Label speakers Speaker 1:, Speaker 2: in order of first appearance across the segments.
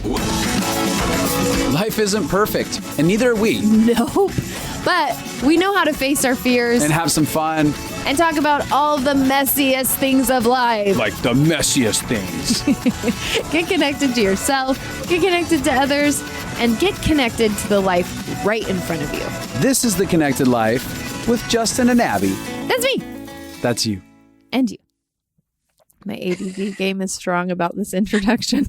Speaker 1: Life isn't perfect, and neither are we.
Speaker 2: Nope. But we know how to face our fears
Speaker 1: And have some fun.
Speaker 2: and talk about all the messiest things of life.
Speaker 1: Like the messiest things.
Speaker 2: Get connected to yourself, get connected to others, and get connected to the life right in front of you.
Speaker 1: This is The Connected Life with Justin and Abby.
Speaker 2: That's me.
Speaker 1: That's you.
Speaker 2: And you. My ADD game is strong about this introduction.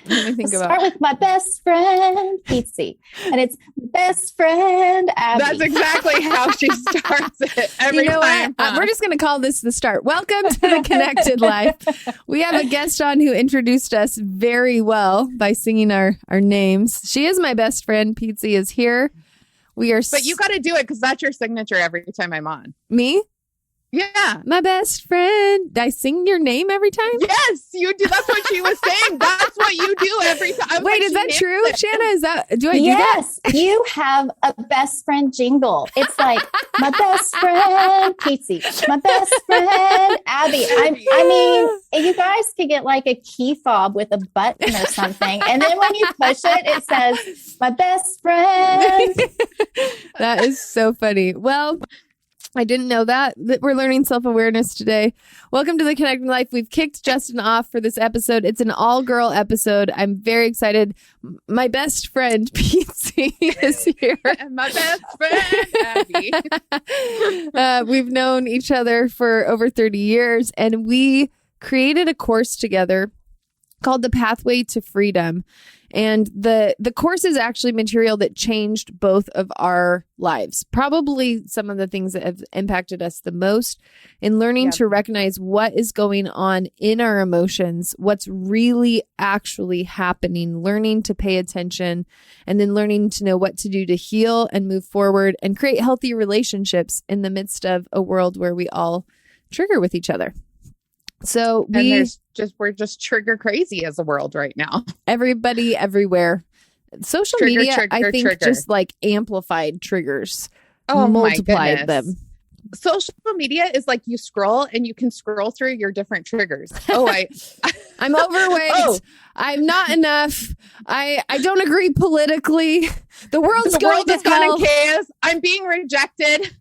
Speaker 2: Let me think about
Speaker 3: Start with my best friend, Pietze. And it's best friend, Abby.
Speaker 4: That's exactly how she starts it every
Speaker 2: you know
Speaker 4: time.
Speaker 2: what? We're just going to call this the start. Welcome to The Connected Life. We have a guest on who introduced us very well by singing our names. She is my best friend. Pietze is here. We are.
Speaker 4: But you got to do it because that's your signature every time I'm on.
Speaker 2: Me?
Speaker 4: Yeah.
Speaker 2: My best friend. Did I sing your name every time?
Speaker 4: Yes, you do. That's what she was saying. That's what you do every time.
Speaker 2: Wait, is that true? Shanna, is that, do I do that?
Speaker 3: Yes, you have a best friend jingle. It's like, my best friend, Pietze. My best friend, Abby. I mean, you guys could get like a key fob with a button or something. And then when you push it, it says, my best friend.
Speaker 2: That is so funny. Well, I didn't know that we're learning self-awareness today. Welcome to The Connected Life. We've kicked Justin off for this episode. It's an all-girl episode. I'm very excited. My best friend, Pietze, is here.
Speaker 4: My best friend, Abby.
Speaker 2: We've known each other for over 30 years, and we created a course together called The Pathway to Freedom. And the course is actually material that changed both of our lives. Probably some of the things that have impacted us the most in learning to recognize what is going on in our emotions, what's really actually happening, learning to pay attention, and then learning to know what to do to heal and move forward and create healthy relationships in the midst of a world where we all trigger with each other. So we're
Speaker 4: just trigger crazy as a world right now.
Speaker 2: Everybody, everywhere. Social media, I think, just like amplified triggers, multiplied them.
Speaker 4: Social media is like you scroll and you can scroll through your different triggers.
Speaker 2: I'm overweight. I'm not enough. I don't agree politically. The world is going
Speaker 4: in chaos. I'm being rejected.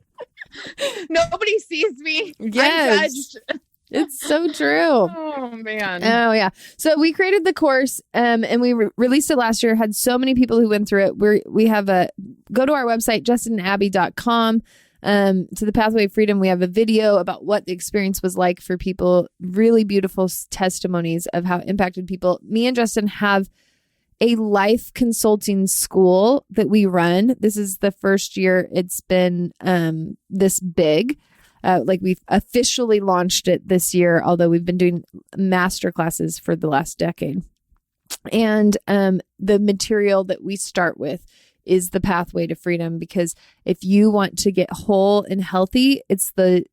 Speaker 4: Nobody sees me.
Speaker 2: Yes.
Speaker 4: I'm judged.
Speaker 2: It's so true.
Speaker 4: Oh, man.
Speaker 2: Oh, yeah. So we created the course and we released it last year. Had so many people who went through it. We have go to our website, justinandabby.com. To the Pathway of Freedom, we have a video about what the experience was like for people. Really beautiful testimonies of how it impacted people. Me and Justin have a life consulting school that we run. This is the first year it's been this big. We've officially launched it this year, although we've been doing master classes for the last decade. And the material that we start with is the Pathway to Freedom, because if you want to get whole and healthy, it's the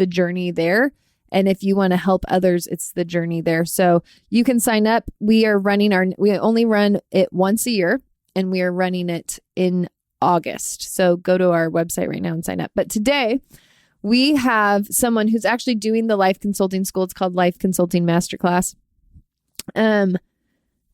Speaker 2: journey there. And if you want to help others, it's the journey there. So you can sign up. We only run it once a year, and we are running it in August. So go to our website right now and sign up. But today, we have someone who's actually doing the Life Consulting School. It's called Life Consulting Masterclass.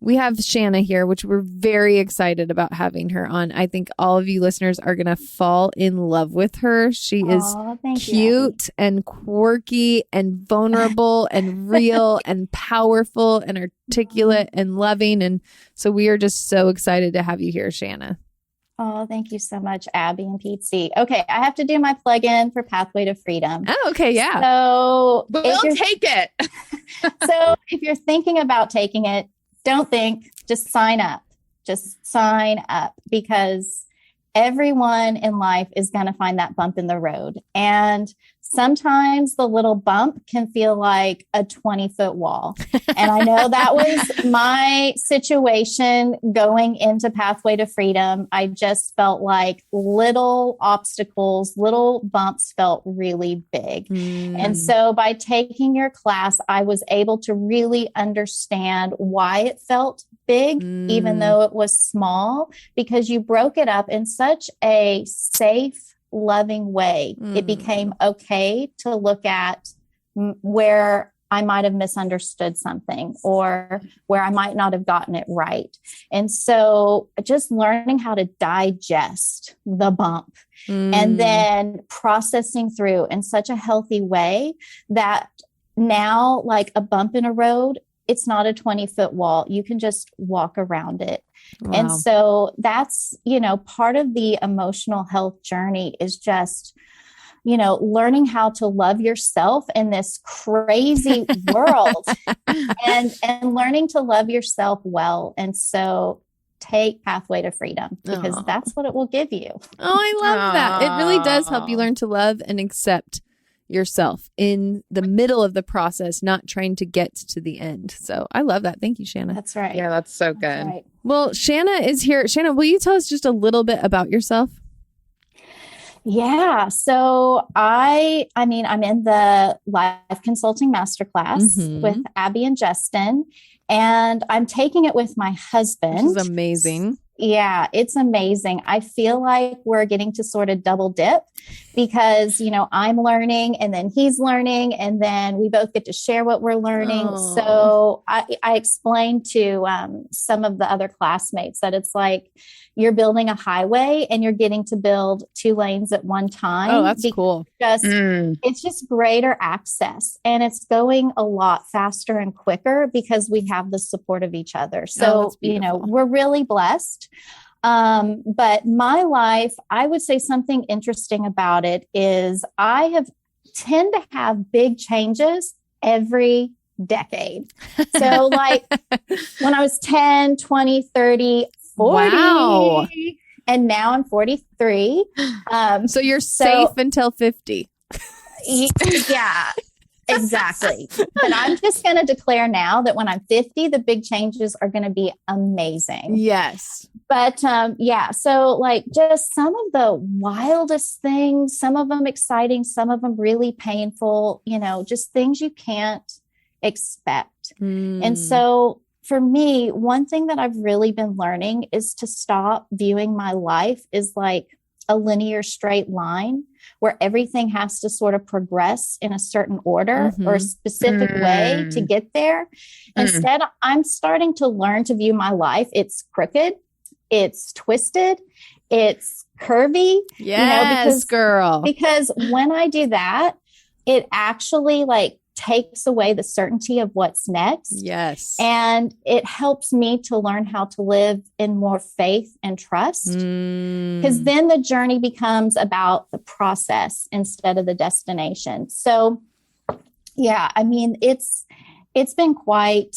Speaker 2: We have Shanna here, which we're very excited about having her on. I think all of you listeners are going to fall in love with her. She is cute and quirky and vulnerable and real and powerful and articulate and loving. And so we are just so excited to have you here, Shanna.
Speaker 3: Oh, thank you so much, Abby and Pietze. Okay, I have to do my plug-in for Pathway to Freedom.
Speaker 2: Oh, okay, yeah.
Speaker 3: So
Speaker 4: we'll take it.
Speaker 3: So if you're thinking about taking it, don't think, just sign up. Just sign up, because everyone in life is going to find that bump in the road. And sometimes the little bump can feel like a 20-foot wall. And I know that was my situation going into Pathway to Freedom. I just felt like little obstacles, little bumps felt really big. And so by taking your class, I was able to really understand why it felt big, even though it was small, because you broke it up in such a safe, loving way. It became okay to look at where I might have misunderstood something or where I might not have gotten it right. And so just learning how to digest the bump and then processing through in such a healthy way that now, like a bump in a road, it's not a 20-foot wall. You can just walk around it.
Speaker 2: Wow.
Speaker 3: And so that's, part of the emotional health journey is just, learning how to love yourself in this crazy world and learning to love yourself well. And so take Pathway to Freedom because that's what it will give you.
Speaker 2: Oh, I love that. It really does help you learn to love and accept yourself in the middle of the process, not trying to get to the end. So I love that. Thank you, Shanna.
Speaker 3: That's right.
Speaker 4: Yeah, that's so good.
Speaker 3: That's right.
Speaker 2: Well, Shanna is here. Shanna, will you tell us just a little bit about yourself?
Speaker 3: Yeah. So I'm in the life consulting masterclass with Abi and Justin, and I'm taking it with my husband.
Speaker 2: This is amazing.
Speaker 3: Yeah, it's amazing. I feel like we're getting to sort of double dip because, I'm learning and then he's learning and then we both get to share what we're learning.
Speaker 2: Oh.
Speaker 3: So I explained to some of the other classmates that it's like you're building a highway and you're getting to build 2 lanes at one time.
Speaker 2: Oh, that's cool.
Speaker 3: It's just greater access and it's going a lot faster and quicker because we have the support of each other. So, we're really blessed. But my life, I would say something interesting about it is I tend to have big changes every decade. So like when I was 10, 20, 30, 40,
Speaker 2: wow.
Speaker 3: And now I'm 43.
Speaker 2: So you're safe until 50.
Speaker 3: Yeah, exactly. But I'm just going to declare now that when I'm 50, the big changes are going to be amazing.
Speaker 2: Yes.
Speaker 3: But so like just some of the wildest things, some of them exciting, some of them really painful, just things you can't expect. And so for me, one thing that I've really been learning is to stop viewing my life as like a linear straight line where everything has to sort of progress in a certain order or a specific way to get there. Instead, I'm starting to learn to view my life. It's crooked. It's twisted. It's curvy.
Speaker 2: Yes, girl.
Speaker 3: Because when I do that, it actually like takes away the certainty of what's next.
Speaker 2: Yes.
Speaker 3: And it helps me to learn how to live in more faith and trust. Because then the journey becomes about the process instead of the destination. So yeah, I mean, it's been quite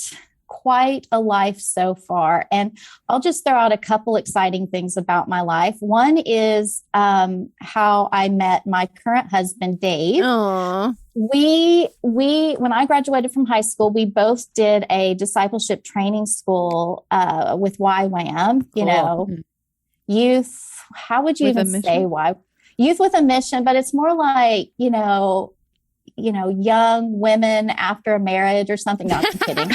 Speaker 3: a life so far. And I'll just throw out a couple exciting things about my life. One is how I met my current husband, Dave.
Speaker 2: Aww.
Speaker 3: We when I graduated from high school, we both did a discipleship training school with YWAM, youth. How would you
Speaker 2: With a
Speaker 3: even
Speaker 2: mission?
Speaker 3: say why? Youth with a mission, but it's more like, young women after a marriage or something. No, I'm kidding.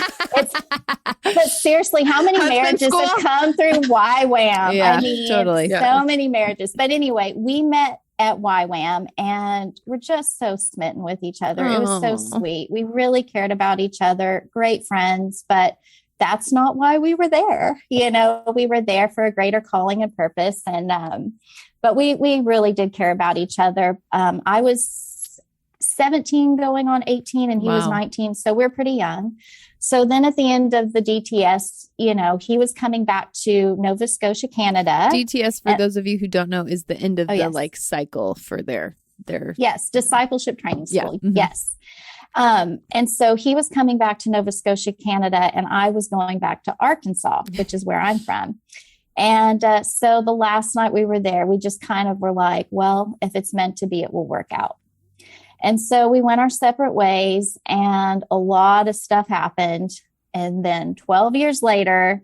Speaker 3: But seriously, how many
Speaker 4: Husband
Speaker 3: marriages
Speaker 4: school?
Speaker 3: have come through YWAM?
Speaker 2: Yeah,
Speaker 3: I mean,
Speaker 2: totally.
Speaker 3: so many marriages. But anyway, we met at YWAM and we're just so smitten with each other. It was so sweet. We really cared about each other, great friends, but that's not why we were there. We were there for a greater calling and purpose. And, but we really did care about each other. I was 17 going on 18 and he was 19. So we're pretty young. So then at the end of the DTS, he was coming back to Nova Scotia, Canada.
Speaker 2: DTS, for those of you who don't know, is the end of the cycle for their
Speaker 3: Yes, discipleship training school.
Speaker 2: Yeah.
Speaker 3: Yes. And so he was coming back to Nova Scotia, Canada, and I was going back to Arkansas, which is where I'm from. And so the last night we were there, we just kind of were like, well, if it's meant to be, it will work out. And so we went our separate ways and a lot of stuff happened. And then 12 years later,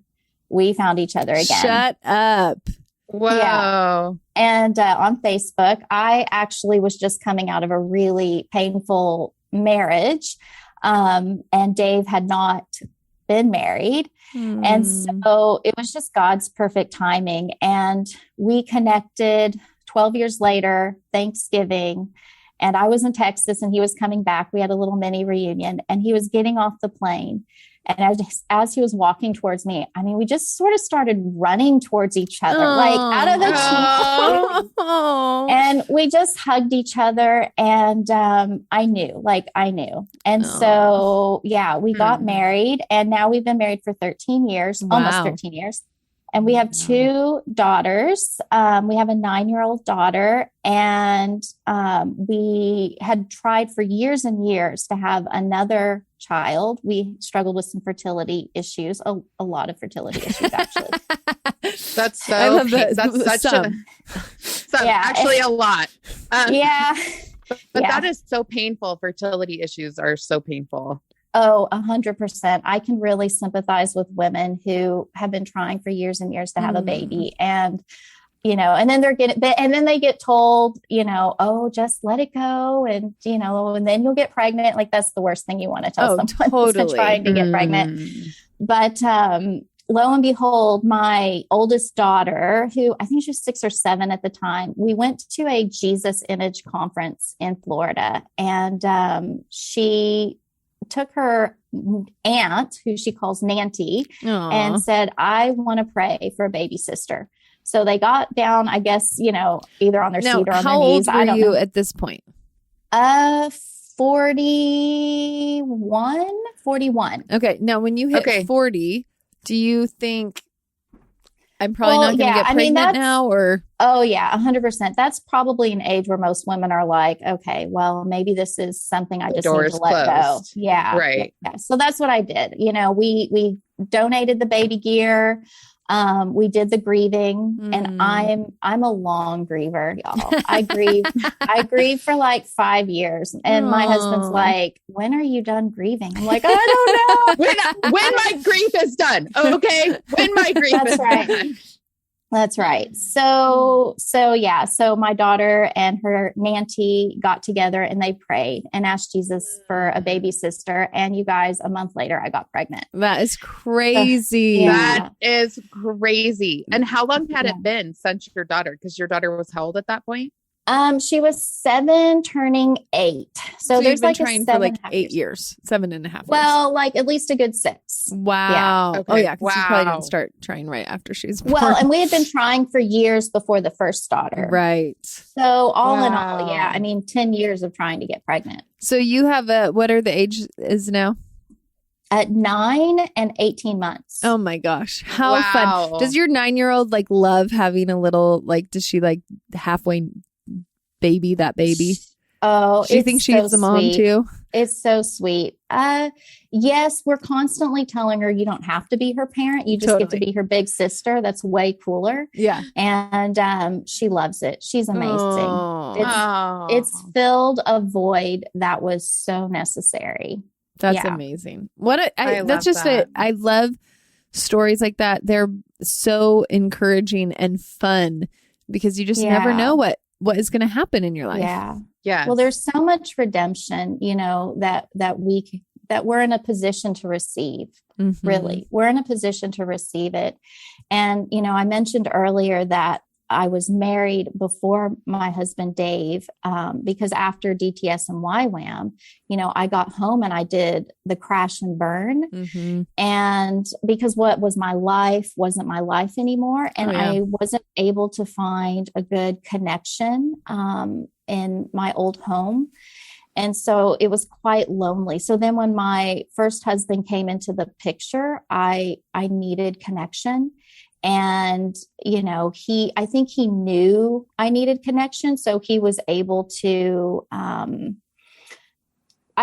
Speaker 3: we found each other again.
Speaker 2: Shut up.
Speaker 4: Whoa.
Speaker 3: Yeah. And on Facebook, I actually was just coming out of a really painful marriage. And Dave had not been married. And so it was just God's perfect timing. And we connected 12 years later, Thanksgiving. And I was in Texas and he was coming back. We had a little mini reunion and he was getting off the plane. And as he was walking towards me, I mean, we just sort of started running towards each other, like out of the
Speaker 2: Oh.
Speaker 3: and we just hugged each other. And I knew. And so, yeah, we got married and now we've been married for 13 years, almost 13 years. And we have 2 daughters. We have a 9-year-old daughter, and we had tried for years and years to have another child. We struggled with some fertility issues, a lot of fertility issues, actually.
Speaker 4: That's so.
Speaker 2: I love that.
Speaker 4: That's such actually a lot.
Speaker 3: Yeah.
Speaker 4: But that is so painful. Fertility issues are so painful.
Speaker 3: Oh, 100%. I can really sympathize with women who have been trying for years and years to have a baby. And, and then they get told, oh, just let it go. And, and then you'll get pregnant. Like that's the worst thing you want to tell someone who's been trying to get pregnant. But, lo and behold, my oldest daughter, who I think she was 6 or 7 at the time, we went to a Jesus Image conference in Florida, and she took her aunt, who she calls Nanty, and said, I want to pray for a baby sister. So they got down, I guess, either on their seat or on their knees.
Speaker 2: How old were you at this point?
Speaker 3: 41.
Speaker 2: Okay. Now, when you hit 40, do you think I'm probably not going to get pregnant now? Or
Speaker 3: oh yeah, 100%. That's probably an age where most women are like, okay, well, maybe this is something I just need to let go. Yeah,
Speaker 4: right.
Speaker 3: Yeah. So that's what I did. We donated the baby gear. We did the grieving, and I'm a long griever, y'all. I grieve for like 5 years, and my husband's like, "When are you done grieving?" I'm like, I don't know.
Speaker 4: when my grief is done, okay. When my grief is done.
Speaker 3: That's right. So yeah. So my daughter and her Nanty got together and they prayed and asked Jesus for a baby sister. And you guys, a month later, I got pregnant.
Speaker 2: That is crazy.
Speaker 4: That is crazy. And how long had it been since your daughter? Because your daughter was how old at that point?
Speaker 3: She was 7 turning 8. So there's
Speaker 2: been
Speaker 3: like
Speaker 2: trying for like 8 years, 7.5 years.
Speaker 3: Well, like at least a good 6.
Speaker 2: Wow.
Speaker 3: Yeah.
Speaker 2: Okay. Oh yeah. Because you probably didn't start trying right after she was born.
Speaker 3: Well, and we had been trying for years before the first daughter.
Speaker 2: Right.
Speaker 3: So all in all, 10 years of trying to get pregnant.
Speaker 2: So you have what are the age is now?
Speaker 3: At 9 and 18 months.
Speaker 2: Oh my gosh. How fun. Does your 9-year-old like love having a little, like, does she like halfway baby that baby?
Speaker 3: Oh,
Speaker 2: do you think she's the mom too?
Speaker 3: It's so sweet. Yes, we're constantly telling her you don't have to be her parent. You just get to be her big sister. That's way cooler.
Speaker 2: Yeah.
Speaker 3: And she loves it. She's amazing. It's filled a void that was so necessary.
Speaker 2: That's amazing. I love stories like that. They're so encouraging and fun because you just never know what is going to happen in your life.
Speaker 3: Yeah.
Speaker 4: Yeah.
Speaker 3: Well, there's so much redemption, that we're in a position to receive. Mm-hmm. Really, we're in a position to receive it. And, I mentioned earlier that I was married before my husband, Dave, because after DTS and YWAM, I got home and I did the crash and burn. Mm-hmm. And because what was my life wasn't my life anymore. And I wasn't able to find a good connection in my old home. And so it was quite lonely. So then when my first husband came into the picture, I needed connection. And, I think he knew I needed connection. So he was able to, I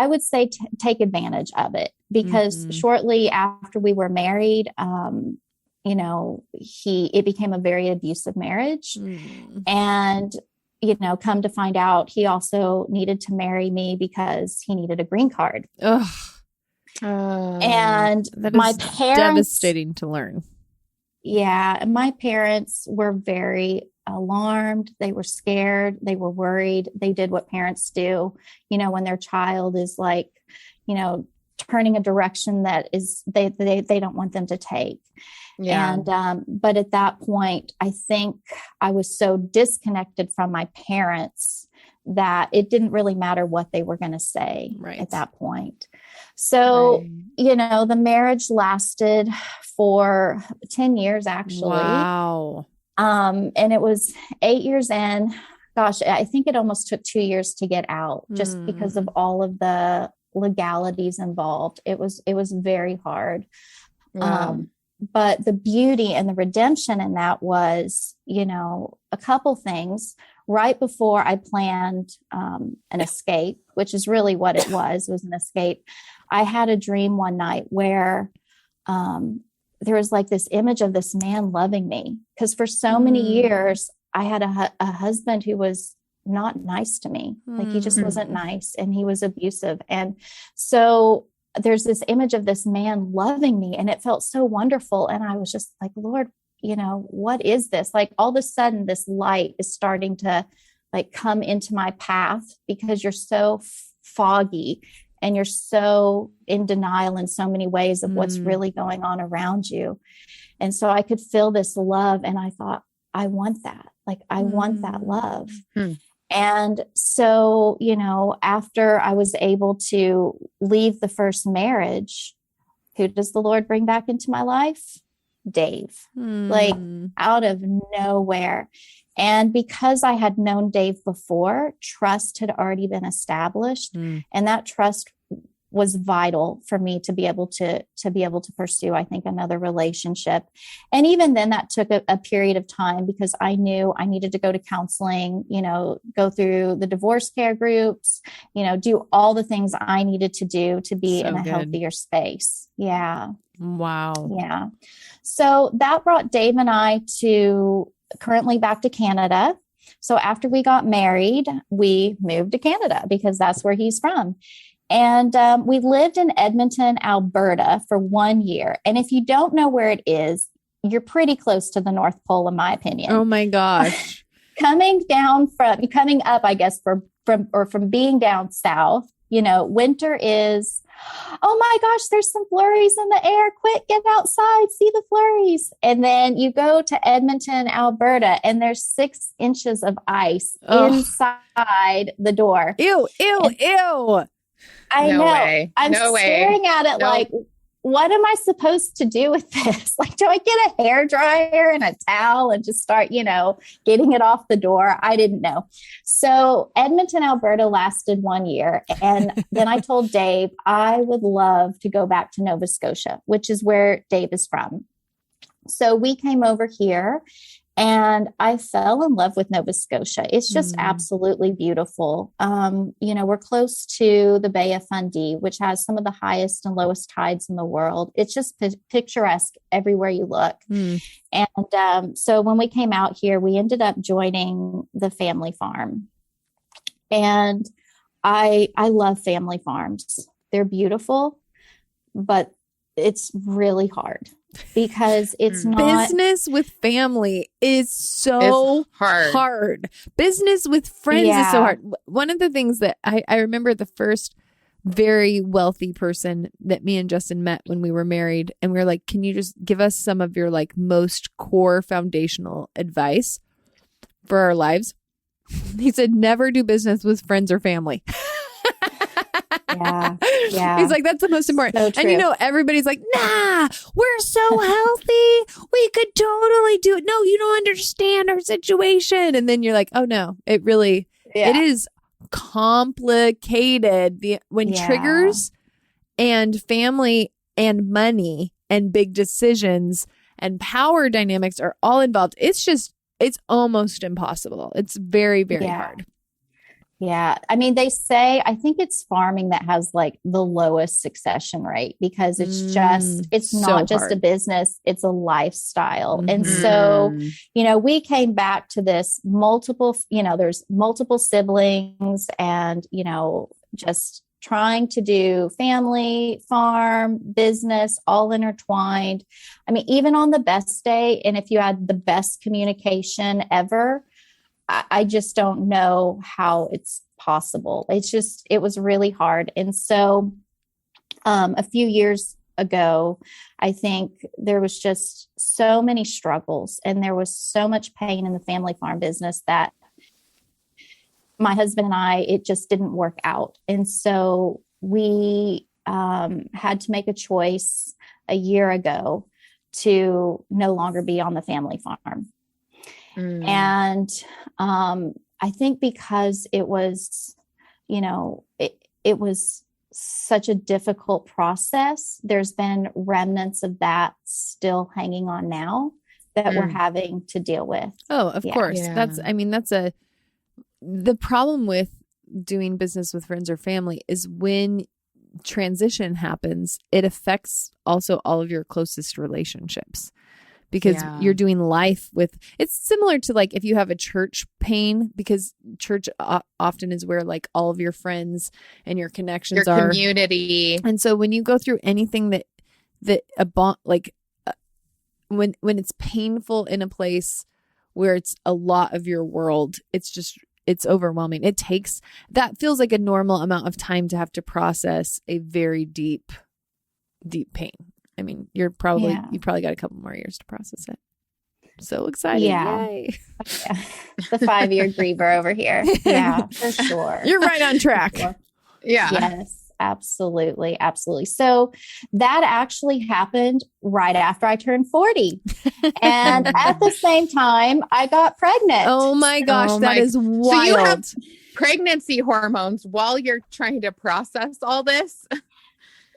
Speaker 3: would say, take advantage of it because shortly after we were married, it became a very abusive marriage. And, come to find out, he also needed to marry me because he needed a green card.
Speaker 2: Ugh.
Speaker 3: And
Speaker 2: that
Speaker 3: my
Speaker 2: is
Speaker 3: parents,
Speaker 2: devastating to learn.
Speaker 3: Yeah. My parents were very alarmed. They were scared. They were worried. They did what parents do, when their child is like, turning a direction that is, they don't want them to take. Yeah. And, but at that point, I think I was so disconnected from my parents that it didn't really matter what they were going to say
Speaker 2: Right.
Speaker 3: at that point. So, the marriage lasted for 10 years, actually.
Speaker 2: Wow.
Speaker 3: And it was 8 years in. Gosh, I think it almost took 2 years to get out just because of all of the legalities involved. It was very hard.
Speaker 4: Wow.
Speaker 3: But the beauty and the redemption in that was, a couple things. Right before I planned an escape, which is really what it was an escape, I had a dream one night where there was like this image of this man loving me. Because for so many years, I had a husband who was not nice to me. Like he just wasn't nice, and he was abusive. And so there's this image of this man loving me, and it felt so wonderful. And I was just like, Lord, what is this? Like all of a sudden this light is starting to like come into my path because you're so foggy and you're so in denial in so many ways of what's really going on around you. And so I could feel this love, and I thought, I want that. Like, I want that love. And so, after I was able to leave the first marriage, who does the Lord bring back into my life? Dave, like out of nowhere. And because I had known Dave before, trust had already been established. And that trust was vital for me to be able to pursue, I think, another relationship. And even then that took a period of time because I knew I needed to go to counseling, go through the divorce care groups, do all the things I needed to do to be in a healthier space. Yeah.
Speaker 2: Wow.
Speaker 3: Yeah. So that brought Dave and I currently back to Canada. So after we got married, we moved to Canada because that's where he's from. And we lived in Edmonton, Alberta for 1 year. And if you don't know where it is, you're pretty close to the North Pole, in my opinion.
Speaker 2: Oh my gosh.
Speaker 3: Coming up, I guess, from being down south, winter is, oh my gosh, there's some flurries in the air. Quick, get outside, see the flurries. And then you go to Edmonton, Alberta, and there's 6 inches of ice inside the door.
Speaker 2: Ew.
Speaker 3: I
Speaker 4: No
Speaker 3: know.
Speaker 4: way.
Speaker 3: I'm
Speaker 4: No way.
Speaker 3: staring at it like, what am I supposed to do with this? Like, do I get a hair dryer and a towel and just start, getting it off the door? I didn't know. So Edmonton, Alberta lasted 1 year. And then I told Dave, I would love to go back to Nova Scotia, which is where Dave is from. So we came over here. And I fell in love with Nova Scotia. It's just absolutely beautiful. We're close to the Bay of Fundy, which has some of the highest and lowest tides in the world. It's just picturesque everywhere you look. And so when we came out here, we ended up joining the family farm. And I love family farms. They're beautiful, but it's really hard. Because it's not
Speaker 2: business with family is so hard. Business with friends is so hard. One of the things that I remember, the first very wealthy person that me and Justin met when we were married, and we were like, can you just give us some of your like most core foundational advice for our lives? He said, never do business with friends or family.
Speaker 3: Yeah.
Speaker 2: He's like, that's the most important.
Speaker 3: So true.
Speaker 2: And everybody's like, nah, we're so healthy. We could totally do it. No, you don't understand our situation. And then you're like, oh no, it really, it is complicated. When triggers and family and money and big decisions and power dynamics are all involved, it's almost impossible. It's very, very hard.
Speaker 3: Yeah. I mean, they say, I think it's farming that has like the lowest succession rate because it's not just
Speaker 2: hard.
Speaker 3: a business, it's a lifestyle. And so, we came back to this there's multiple siblings and, just trying to do family, farm, business, all intertwined. I mean, even on the best day, and if you had the best communication ever, I just don't know how it's possible. It was really hard. And so a few years ago, I think there was just so many struggles and there was so much pain in the family farm business that my husband and I, it just didn't work out. And so we had to make a choice a year ago to no longer be on the family farm. And I think because it was, it was such a difficult process, there's been remnants of that still hanging on now that we're having to deal with.
Speaker 2: Oh, of course.
Speaker 3: Yeah.
Speaker 2: That's the problem with doing business with friends or family is when transition happens, it affects also all of your closest relationships. Because you're doing life with, it's similar to like if you have a church pain, because church often is where like all of your friends and your connections
Speaker 4: your
Speaker 2: are.
Speaker 4: Community.
Speaker 2: And so when you go through anything when it's painful in a place where it's a lot of your world, it's overwhelming. That feels like a normal amount of time to have to process a very deep, deep pain. I mean, you probably got a couple more years to process it. So excited.
Speaker 3: Yeah.
Speaker 2: Yay.
Speaker 3: The 5-year griever over here. Yeah, for sure.
Speaker 2: You're right on track.
Speaker 3: Sure.
Speaker 4: Yeah.
Speaker 3: Yes, absolutely. Absolutely. So that actually happened right after I turned 40. And at the same time, I got pregnant.
Speaker 2: Oh my gosh, that is wild.
Speaker 4: So you have pregnancy hormones while you're trying to process all this?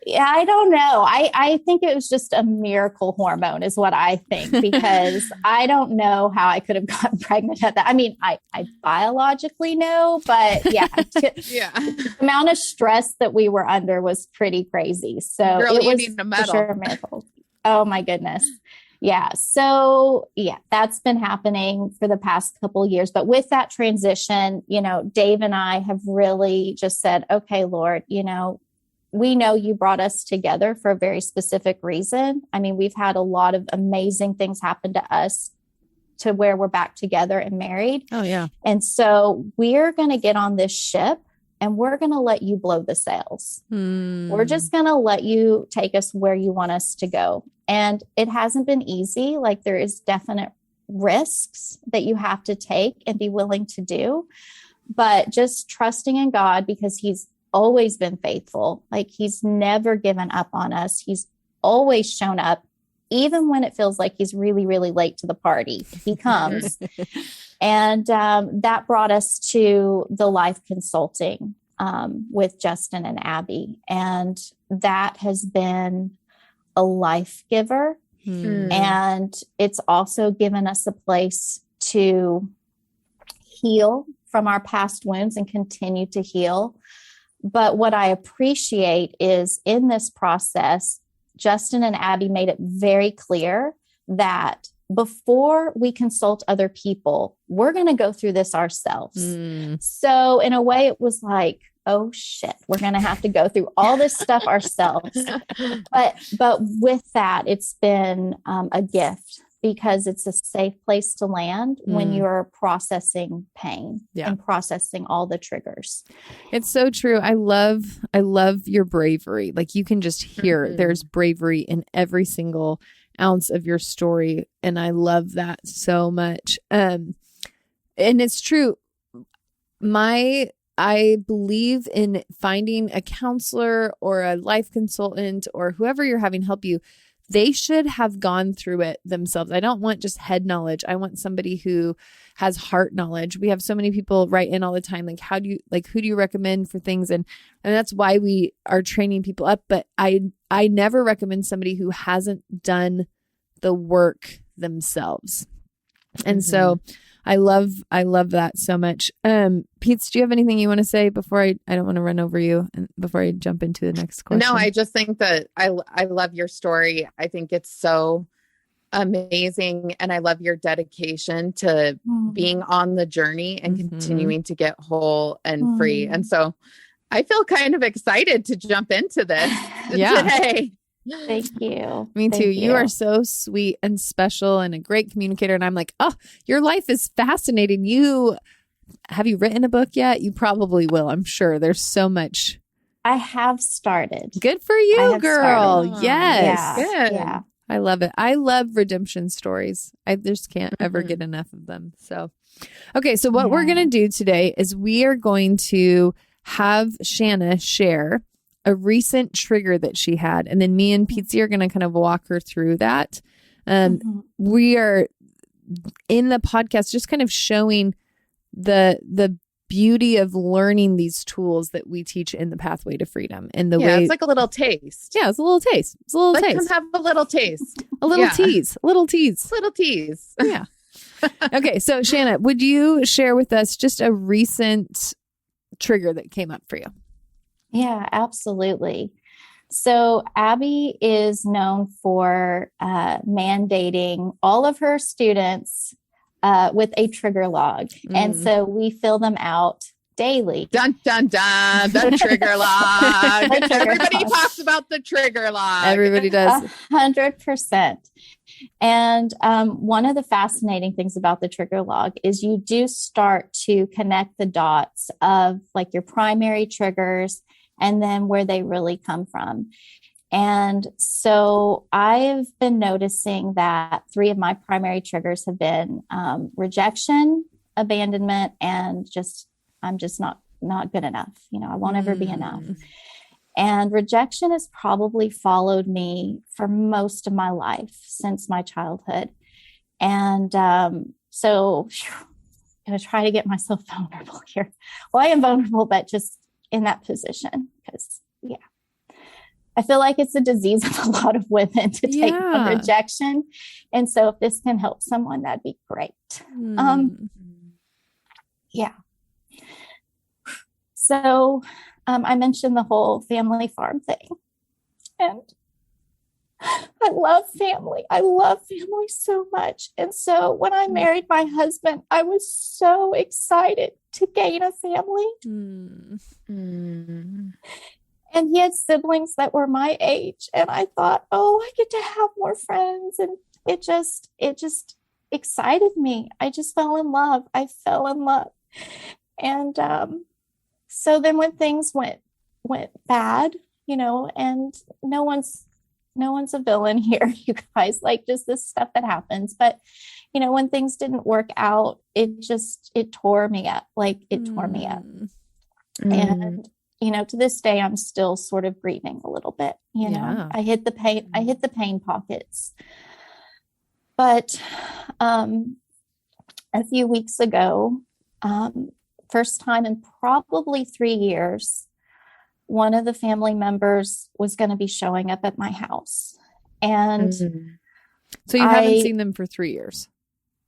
Speaker 3: Yeah, I don't know. I think it was just a miracle hormone is what I think, because I don't know how I could have gotten pregnant at that. I mean, I biologically know, but the amount of stress that we were under was pretty crazy. So
Speaker 4: Girl,
Speaker 3: it
Speaker 4: you
Speaker 3: was
Speaker 4: need a medal.
Speaker 3: for sure a miracle. Oh my goodness. Yeah. So that's been happening for the past couple of years. But with that transition, Dave and I have really just said, okay, Lord, we know you brought us together for a very specific reason. I mean, we've had a lot of amazing things happen to us to where we're back together and married.
Speaker 2: Oh, yeah.
Speaker 3: And so we're going to get on this ship and we're going to let you blow the sails. We're just going to let you take us where you want us to go. And it hasn't been easy. Like, there is definite risks that you have to take and be willing to do, but just trusting in God, because He's always been faithful. Like, He's never given up on us. He's always shown up, even when it feels like He's really, really late to the party. He comes. And that brought us to the life consulting with Justin and Abby. And that has been a life giver. And it's also given us a place to heal from our past wounds and continue to heal. But what I appreciate is in this process, Justin and Abby made it very clear that before we consult other people, we're going to go through this ourselves. So in a way, it was like, oh shit, we're going to have to go through all this stuff ourselves. But with that, it's been a gift, because it's a safe place to land when you're processing pain and processing all the triggers.
Speaker 2: It's so true. I love your bravery. Like, you can just hear there's bravery in every single ounce of your story. And I love that so much. And it's true. I believe in finding a counselor or a life consultant or whoever you're having help you. They should have gone through it themselves. I don't want just head knowledge. I want somebody who has heart knowledge. We have so many people write in all the time, like, who do you recommend for things? And that's why we are training people up. But I never recommend somebody who hasn't done the work themselves. And so I love that so much. Pietze, do you have anything you want to say before I don't want to run over you and before I jump into the next question?
Speaker 4: No, I just think that I love your story. I think it's so amazing. And I love your dedication to being on the journey and continuing to get whole and free. And so I feel kind of excited to jump into this today.
Speaker 3: Thank you.
Speaker 2: Me too. You are so sweet and special and a great communicator. And I'm like, oh, your life is fascinating. Have you written a book yet? You probably will. I'm sure there's so much.
Speaker 3: I have started.
Speaker 2: Good for you, girl. Yes.
Speaker 3: Yeah.
Speaker 2: I love it. I love redemption stories. I just can't ever get enough of them. So, okay. So what we're going to do today is we are going to have Shanna share a recent trigger that she had. And then me and Pietze are going to kind of walk her through that. We are in the podcast just kind of showing the beauty of learning these tools that we teach in the Pathway to Freedom and the way
Speaker 4: it's like a little taste.
Speaker 2: Yeah, it's a little taste. It's a little
Speaker 4: Like,
Speaker 2: taste.
Speaker 4: come have a little taste.
Speaker 2: A little tease. A little tease.
Speaker 4: Little tease.
Speaker 2: Yeah. Okay. So Shanna, would you share with us just a recent trigger that came up for you?
Speaker 3: Yeah, absolutely. So Abi is known for mandating all of her students with a trigger log. And so we fill them out daily.
Speaker 4: Dun, dun, dun. The trigger log.
Speaker 3: The trigger
Speaker 4: Everybody
Speaker 3: log.
Speaker 4: talks about the trigger log.
Speaker 2: Everybody does.
Speaker 3: 100%. And one of the fascinating things about the trigger log is you do start to connect the dots of like your primary triggers and then where they really come from. And so I've been noticing that 3 of my primary triggers have been rejection, abandonment, and I'm just not good enough. I won't ever be enough. And rejection has probably followed me for most of my life since my childhood. And so I'm going to try to get myself vulnerable here. Well, I am vulnerable, but just in that position because, I feel like it's a disease of a lot of women to take on rejection. And so if this can help someone, that'd be great. So I mentioned the whole family farm thing. And I love family. I love family so much. And so when I married my husband, I was so excited to gain a family. And he had siblings that were my age. And I thought, I get to have more friends. And it just excited me. I just fell in love. I fell in love. And so then when things went bad, and no one's a villain here, you guys, like just this stuff that happens. But, when things didn't work out, it tore me up. Like it tore me up. And to this day, I'm still sort of grieving a little bit, I hit the pain pockets. But a few weeks ago, first time in probably 3 years, one of the family members was going to be showing up at my house. And
Speaker 2: so you haven't seen them for 3 years.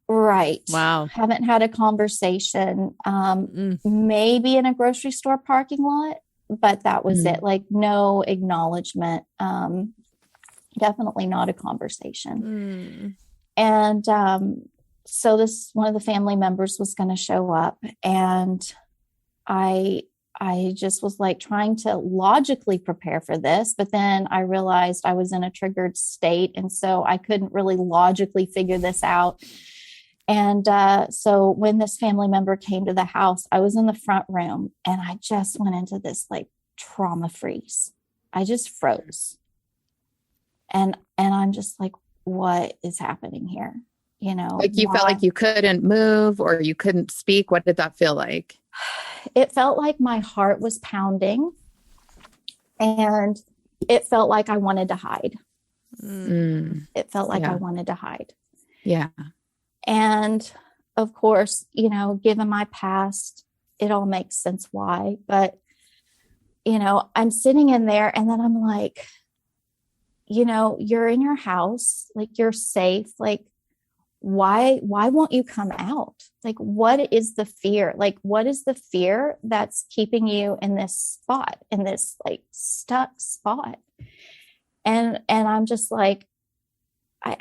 Speaker 3: Right.
Speaker 2: Wow.
Speaker 3: Haven't had a conversation, maybe in a grocery store parking lot, but that was it. Like no acknowledgement. Definitely not a conversation. And so this one of the family members was going to show up, and I just was like trying to logically prepare for this, but then I realized I was in a triggered state, and so I couldn't really logically figure this out. And so when this family member came to the house, I was in the front room, and I just went into this like trauma freeze. I just froze, and I'm just like, what is happening here?
Speaker 4: Like you felt like you couldn't move or you couldn't speak. What did that feel like?
Speaker 3: It felt like my heart was pounding, and it felt like I wanted to hide. It felt like I wanted to hide.
Speaker 4: Yeah.
Speaker 3: And of course, given my past, it all makes sense why. But, I'm sitting in there, and then I'm like, you're in your house, like you're safe. Like, why won't you come out? Like, what is the fear? Like, what is the fear that's keeping you in this spot, in this like stuck spot? And I'm just like, I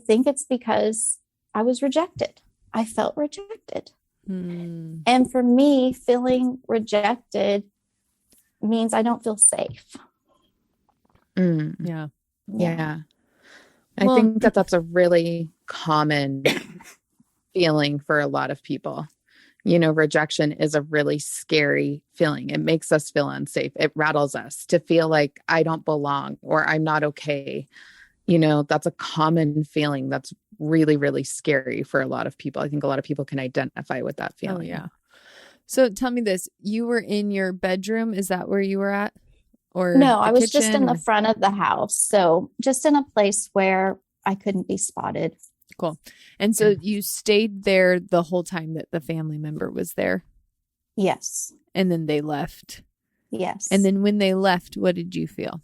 Speaker 3: think it's because I was rejected. I felt rejected. And for me, feeling rejected means I don't feel safe.
Speaker 2: Yeah.
Speaker 4: I think that's a really common feeling for a lot of people. rejection is a really scary feeling. It makes us feel unsafe. It rattles us to feel like I don't belong or I'm not okay. That's a common feeling that's really, really scary for a lot of people. I think a lot of people can identify with that feeling.
Speaker 2: Oh, yeah. So tell me this, you were in your bedroom. Is that where you were at? Or
Speaker 3: no, I was just in
Speaker 2: or...
Speaker 3: the front of the house. So just in a place where I couldn't be spotted.
Speaker 2: Cool. And so you stayed there the whole time that the family member was there?
Speaker 3: Yes.
Speaker 2: And then they left?
Speaker 3: Yes.
Speaker 2: And then when they left, what did you feel?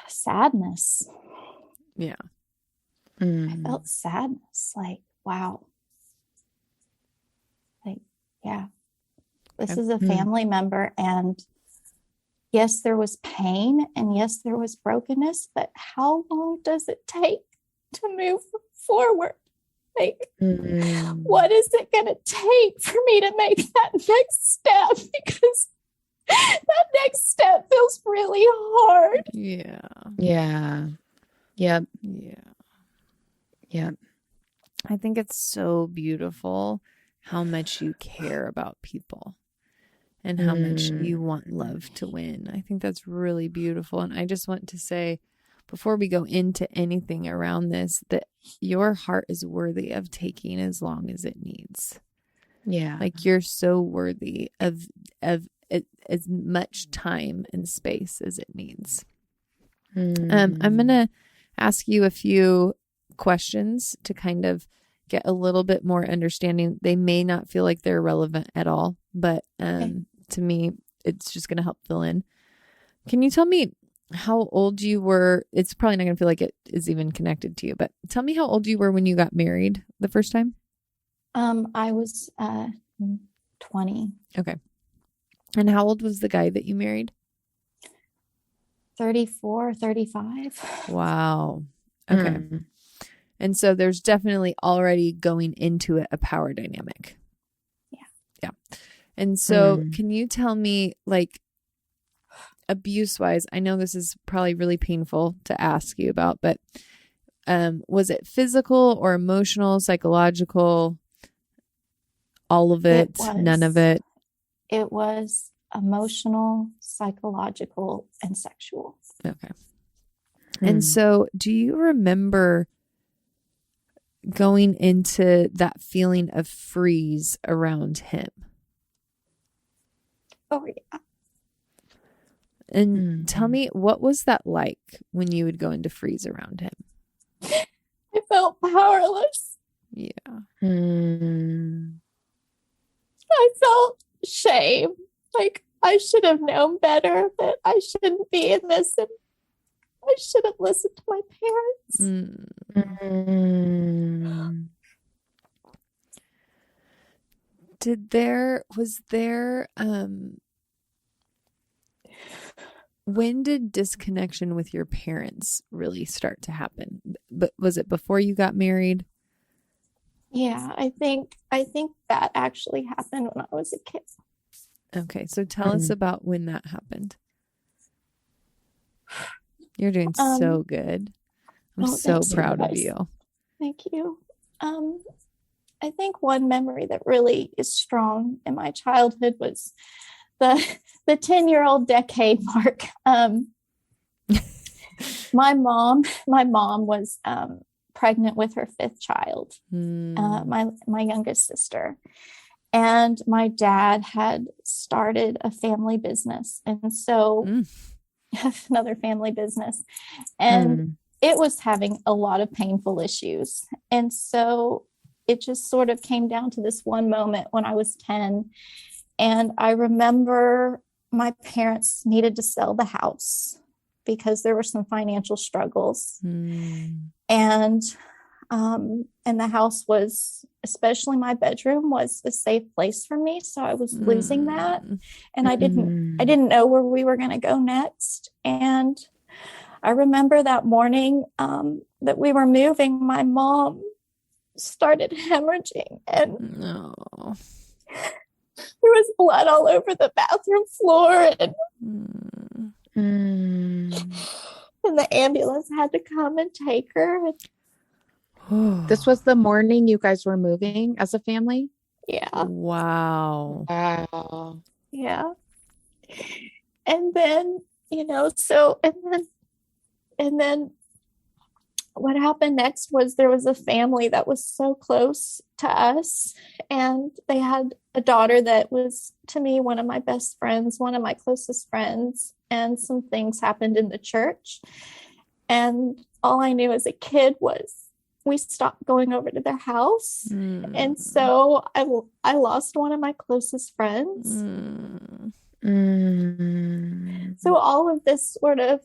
Speaker 3: Sadness.
Speaker 2: Yeah.
Speaker 3: I felt sadness. Like, wow. Like, yeah. This is a family member, and yes, there was pain, and yes, there was brokenness, but how long does it take to move forward? Like, what is it going to take for me to make that next step? Because that next step feels really hard.
Speaker 2: Yeah.
Speaker 4: Yeah. Yep.
Speaker 2: Yeah.
Speaker 4: Yep.
Speaker 2: I think it's so beautiful how much you care about people and how much you want love to win. I think that's really beautiful. And I just want to say, before we go into anything around this, that your heart is worthy of taking as long as it needs.
Speaker 4: Yeah.
Speaker 2: Like, you're so worthy of as much time and space as it needs. I'm going to ask you a few questions to kind of get a little bit more understanding. They may not feel like they're relevant at all, but to me, it's just going to help fill in. Can you tell me how old you were? It's probably not going to feel like it is even connected to you, but tell me how old you were when you got married the first time.
Speaker 3: I was 20.
Speaker 2: Okay. And how old was the guy that you married?
Speaker 3: 34, 35.
Speaker 2: Wow. Okay. And so there's definitely already going into it a power dynamic. Yeah. And so can you tell me, like, abuse wise, I know this is probably really painful to ask you about, but was it physical or emotional, psychological, all of it, none of it?
Speaker 3: It was emotional, psychological, and sexual.
Speaker 2: Okay. And so do you remember going into that feeling of freeze around him?
Speaker 3: Oh, yeah.
Speaker 2: And tell me, what was that like when you would go into freeze around him?
Speaker 3: I felt powerless.
Speaker 2: Yeah.
Speaker 3: I felt shame. Like, I should have known better, that I shouldn't be in this, and I should have listened to my parents.
Speaker 2: Was there when did disconnection with your parents really start to happen? But was it before you got married?
Speaker 3: Yeah, I think that actually happened when I was a kid.
Speaker 2: Okay, so tell us about when that happened. You're doing so good. I'm so proud of you.
Speaker 3: Thank you. I think one memory that really is strong in my childhood was the 10-year-old decade mark. My mom was pregnant with her 5th child, my youngest sister. And my dad had started a family business. And so another family business. And it was having a lot of painful issues. And so it just sort of came down to this one moment when I was 10. And I remember my parents needed to sell the house because there were some financial struggles. And the house was, especially my bedroom, was a safe place for me. So I was losing that. And I didn't know where we were going to go next. And I remember that morning that we were moving, my mom started hemorrhaging, and there was blood all over the bathroom floor, and the ambulance had to come and take her.
Speaker 4: This was the morning you guys were moving as a family?
Speaker 3: Yeah.
Speaker 2: Wow.
Speaker 4: Wow.
Speaker 3: Yeah. And then, and then what happened next was there was a family that was so close to us, and they had a daughter that was, to me, one of my best friends, one of my closest friends, and some things happened in the church. And all I knew as a kid was we stopped going over to their house. And so I lost one of my closest friends. So all of this sort of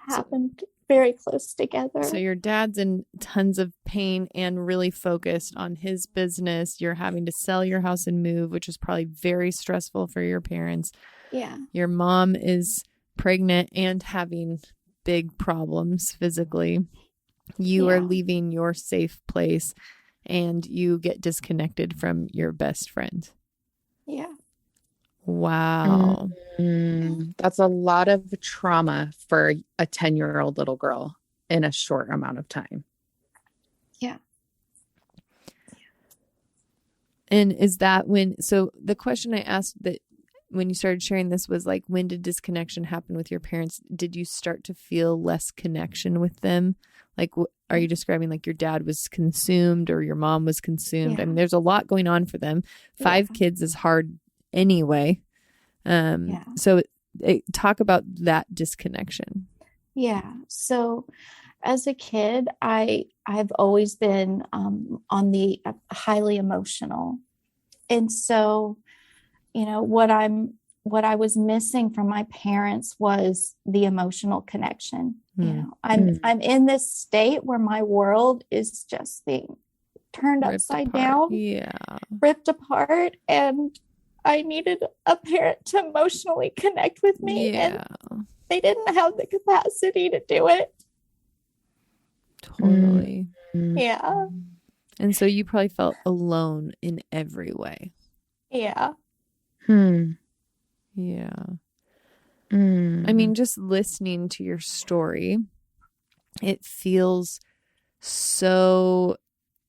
Speaker 3: happened very close together.
Speaker 2: So your dad's in tons of pain and really focused on his business. You're having to sell your house and move, which is probably very stressful for your parents.
Speaker 3: Yeah.
Speaker 2: Your mom is pregnant and having big problems physically. You are leaving your safe place and you get disconnected from your best friend.
Speaker 3: Yeah.
Speaker 2: Wow.
Speaker 4: That's a lot of trauma for a 10-year-old little girl in a short amount of time.
Speaker 3: Yeah.
Speaker 2: And is that so the question I asked that when you started sharing this was like, when did disconnection happen with your parents? Did you start to feel less connection with them? Like, are you describing like your dad was consumed or your mom was consumed?
Speaker 3: Yeah.
Speaker 2: I mean, there's a lot going on for them. 5 kids is hard anyway. So talk about that disconnection.
Speaker 3: Yeah. So as a kid, I've always been on the highly emotional. And so, what I was missing from my parents was the emotional connection. I'm in this state where my world is just being turned upside down, ripped apart, and I needed a parent to emotionally connect with me, and they didn't have the capacity to do it.
Speaker 2: Totally.
Speaker 3: Yeah.
Speaker 2: And so you probably felt alone in every way.
Speaker 3: Yeah.
Speaker 2: Yeah. I mean, just listening to your story, it feels so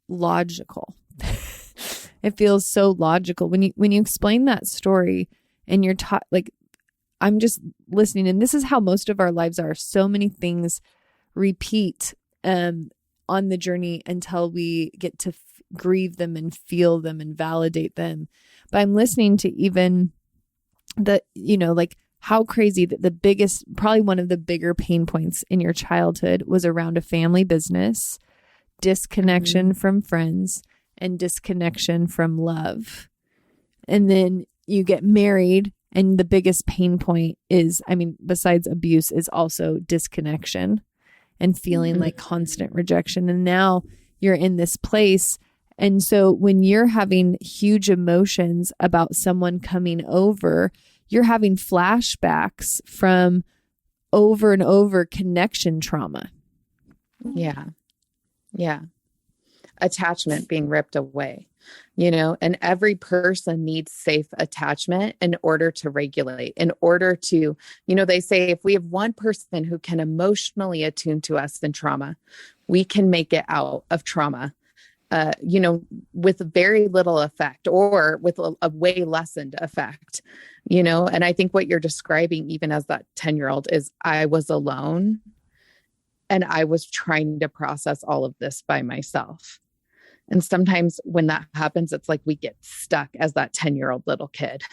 Speaker 2: logical. It feels so logical when you explain that story and you're taught, like, I'm just listening, and this is how most of our lives are. So many things repeat on the journey until we get to grieve them and feel them and validate them. But I'm listening to even the, like how crazy that the biggest, probably one of the bigger pain points in your childhood was around a family business, disconnection from friends, and disconnection from love. And then you get married, and the biggest pain point is, besides abuse, is also disconnection and feeling like constant rejection. And now you're in this place. And so when you're having huge emotions about someone coming over, you're having flashbacks from over and over connection trauma.
Speaker 4: Yeah. Attachment being ripped away, and every person needs safe attachment in order to regulate, in order to, they say if we have one person who can emotionally attune to us in trauma, we can make it out of trauma, with very little effect or with a way lessened effect, and I think what you're describing, even as that 10-year-old, is I was alone and I was trying to process all of this by myself. And sometimes when that happens, it's like we get stuck as that 10-year-old little kid.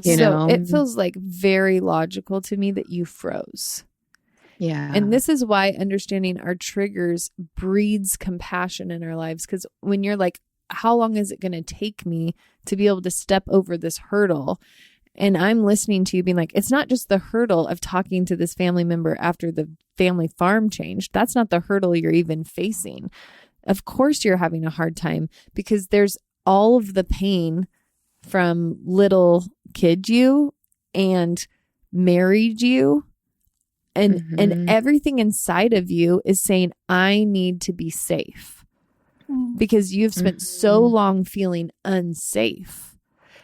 Speaker 2: So it feels like very logical to me that you froze.
Speaker 4: Yeah.
Speaker 2: And this is why understanding our triggers breeds compassion in our lives. Because when you're like, how long is it going to take me to be able to step over this hurdle? And I'm listening to you being like, it's not just the hurdle of talking to this family member after the family farm changed. That's not the hurdle you're even facing. Of course you're having a hard time because there's all of the pain from little kid you and married you. And everything inside of you is saying, I need to be safe because you've spent so long feeling unsafe.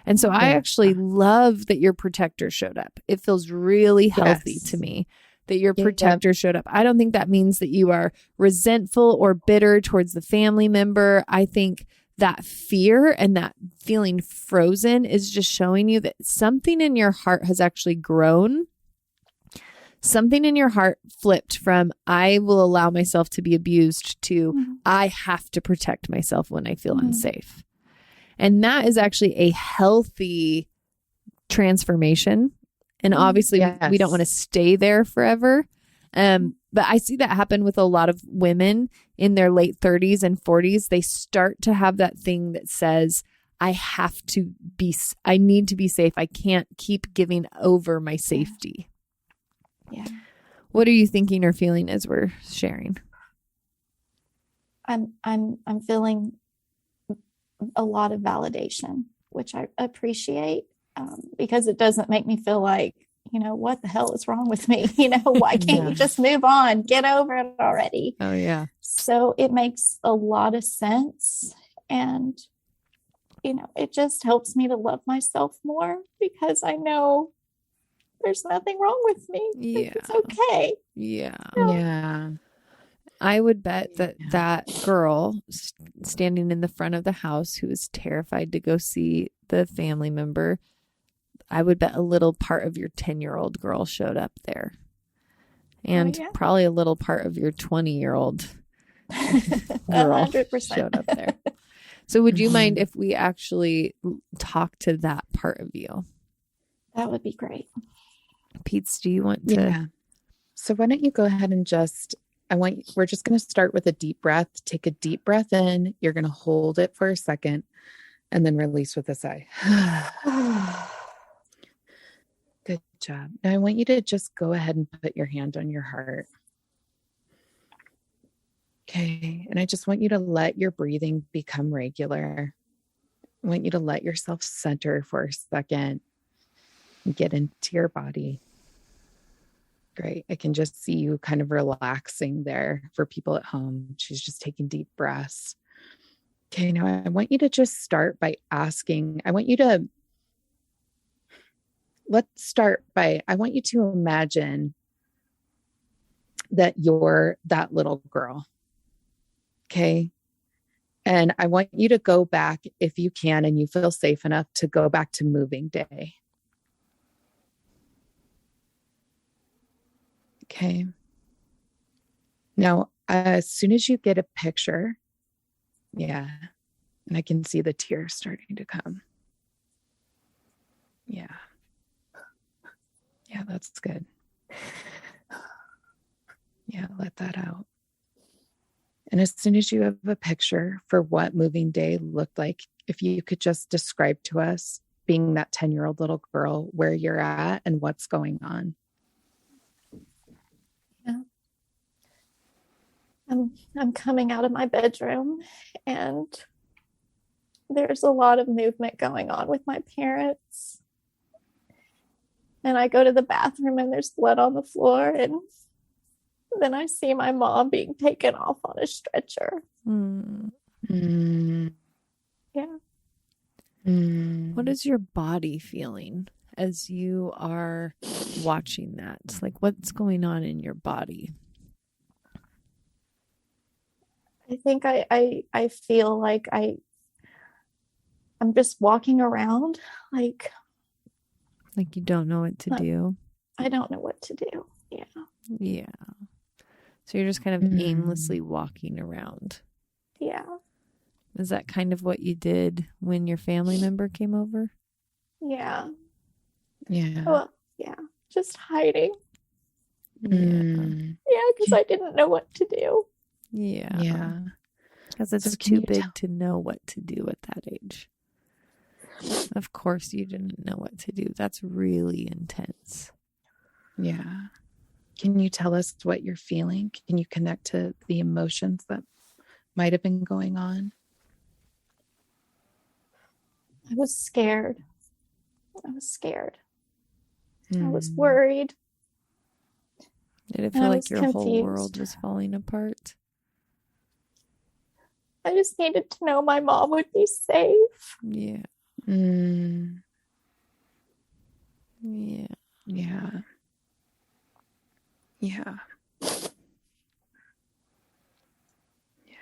Speaker 2: And so I actually love that your protector showed up. It feels really healthy to me that your protector showed up. I don't think that means that you are resentful or bitter towards the family member. I think that fear and that feeling frozen is just showing you that something in your heart has actually grown. Something in your heart flipped from I will allow myself to be abused to I have to protect myself when I feel unsafe. And that is actually a healthy transformation. And obviously we don't want to stay there forever. But I see that happen with a lot of women in their late 30s and 40s. They start to have that thing that says, I need to be safe. I can't keep giving over my safety.
Speaker 3: Yeah.
Speaker 2: What are you thinking or feeling as we're sharing?
Speaker 3: I'm feeling a lot of validation, which I appreciate, because it doesn't make me feel like, what the hell is wrong with me? Why can't you just move on? Get over it already.
Speaker 2: Oh, yeah.
Speaker 3: So it makes a lot of sense. And, it just helps me to love myself more because I know there's nothing wrong with me.
Speaker 2: Yeah.
Speaker 3: It's okay.
Speaker 2: Yeah.
Speaker 4: Yeah.
Speaker 2: I would bet that girl standing in the front of the house who was terrified to go see the family member, I would bet a little part of your 10-year-old girl showed up there. And probably a little part of your 20-year-old girl
Speaker 3: 100%
Speaker 2: showed up there. So would you mind if we actually talk to that part of you?
Speaker 3: That would be great.
Speaker 2: Pietze, do you want to?
Speaker 4: Yeah. So why don't you go ahead and we're just going to start with a deep breath. Take a deep breath in. You're going to hold it for a second and then release with a sigh. Good job. Now I want you to just go ahead and put your hand on your heart. Okay. And I just want you to let your breathing become regular. I want you to let yourself center for a second and get into your body. Great. I can just see you kind of relaxing there for people at home. She's just taking deep breaths. Okay. Now I want you to just start by asking. I want you to imagine that you're that little girl. Okay. And I want you to go back, if you can, and you feel safe enough to go back to moving day. Okay. Now, as soon as you get a picture, and I can see the tears starting to come. Yeah, that's good. Yeah, let that out. And as soon as you have a picture for what moving day looked like, if you could just describe to us, being that 10-year-old little girl, where you're at and what's going on.
Speaker 3: I'm coming out of my bedroom and there's a lot of movement going on with my parents. And I go to the bathroom and there's blood on the floor. And then I see my mom being taken off on a stretcher. Yeah.
Speaker 2: What is your body feeling as you are watching that? It's like, what's going on in your body?
Speaker 3: I think I feel like I'm just walking around like
Speaker 2: you don't know what to do.
Speaker 3: I don't know what to do.
Speaker 2: Yeah. So you're just kind of aimlessly walking around.
Speaker 3: Yeah.
Speaker 2: Is that kind of what you did when your family member came over?
Speaker 3: Yeah.
Speaker 4: Yeah.
Speaker 3: Well, yeah. Just hiding.
Speaker 2: Yeah.
Speaker 3: Yeah, because I didn't know what to do.
Speaker 2: Yeah. Because it's too big to know what to do at that age. Of course you didn't know what to do. That's really intense.
Speaker 4: Yeah. Can you tell us what you're feeling? Can you connect to the emotions that might have been going on?
Speaker 3: I was scared. I was worried.
Speaker 2: Did it feel like your whole world was falling apart?
Speaker 3: I just needed to know my mom would be safe.
Speaker 2: Yeah.
Speaker 4: Yeah. Yeah. Yeah.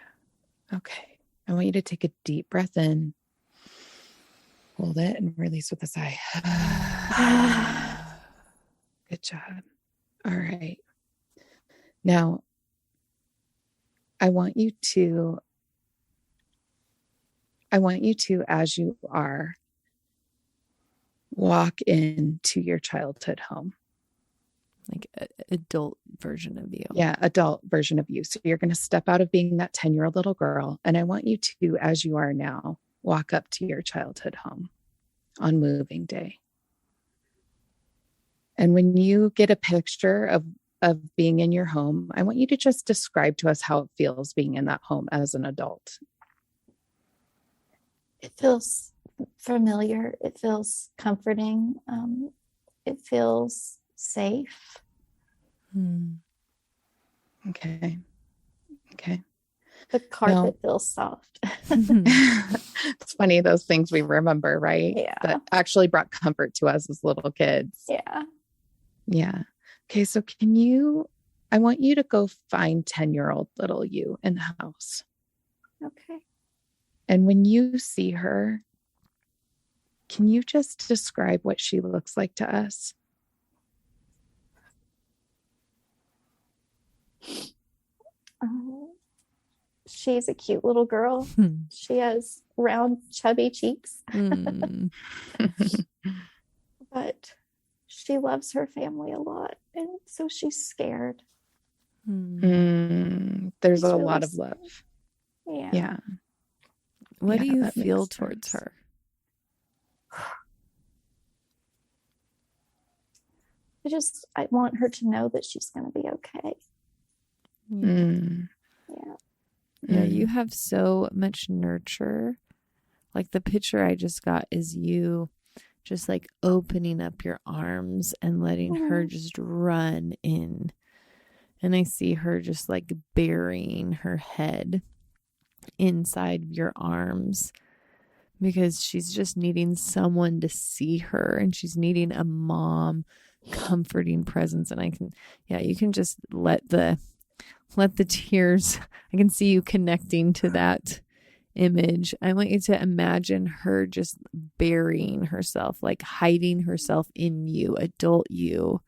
Speaker 4: Okay. I want you to take a deep breath in, hold it, and release with a sigh. Good job. All right. Now, I want you to, as you are, walk into your childhood home.
Speaker 2: Like an adult version of you.
Speaker 4: Yeah, adult version of you. So you're going to step out of being that 10-year-old little girl. And I want you to, as you are now, walk up to your childhood home on moving day. And when you get a picture of being in your home, I want you to just describe to us how it feels being in that home as an adult.
Speaker 3: It feels familiar. It feels comforting. It feels safe.
Speaker 4: Okay.
Speaker 3: The carpet feels soft.
Speaker 4: It's funny, those things we remember, right?
Speaker 3: Yeah.
Speaker 4: That actually brought comfort to us as little kids.
Speaker 3: Yeah.
Speaker 4: Yeah. Okay, so I want you to go find 10-year-old little you in the house.
Speaker 3: Okay.
Speaker 4: And when you see her, can you just describe what she looks like to us?
Speaker 3: She's a cute little girl. She has round, chubby cheeks. But she loves her family a lot. And so she's scared.
Speaker 4: There's a lot of love. Yeah.
Speaker 2: What do you
Speaker 4: that
Speaker 2: feel
Speaker 4: makes
Speaker 2: towards
Speaker 4: sense.
Speaker 2: her?
Speaker 3: I want her to know that she's going to be okay.
Speaker 2: Yeah, you have so much nurture. Like the picture I just got is you just like opening up your arms and letting her just run in. And I see her just like burying her head inside your arms because she's just needing someone to see her, and she's needing a mom comforting presence. And you can just let the tears, I can see you connecting to that image. I want you to imagine her just burying herself, like hiding herself in you, adult you.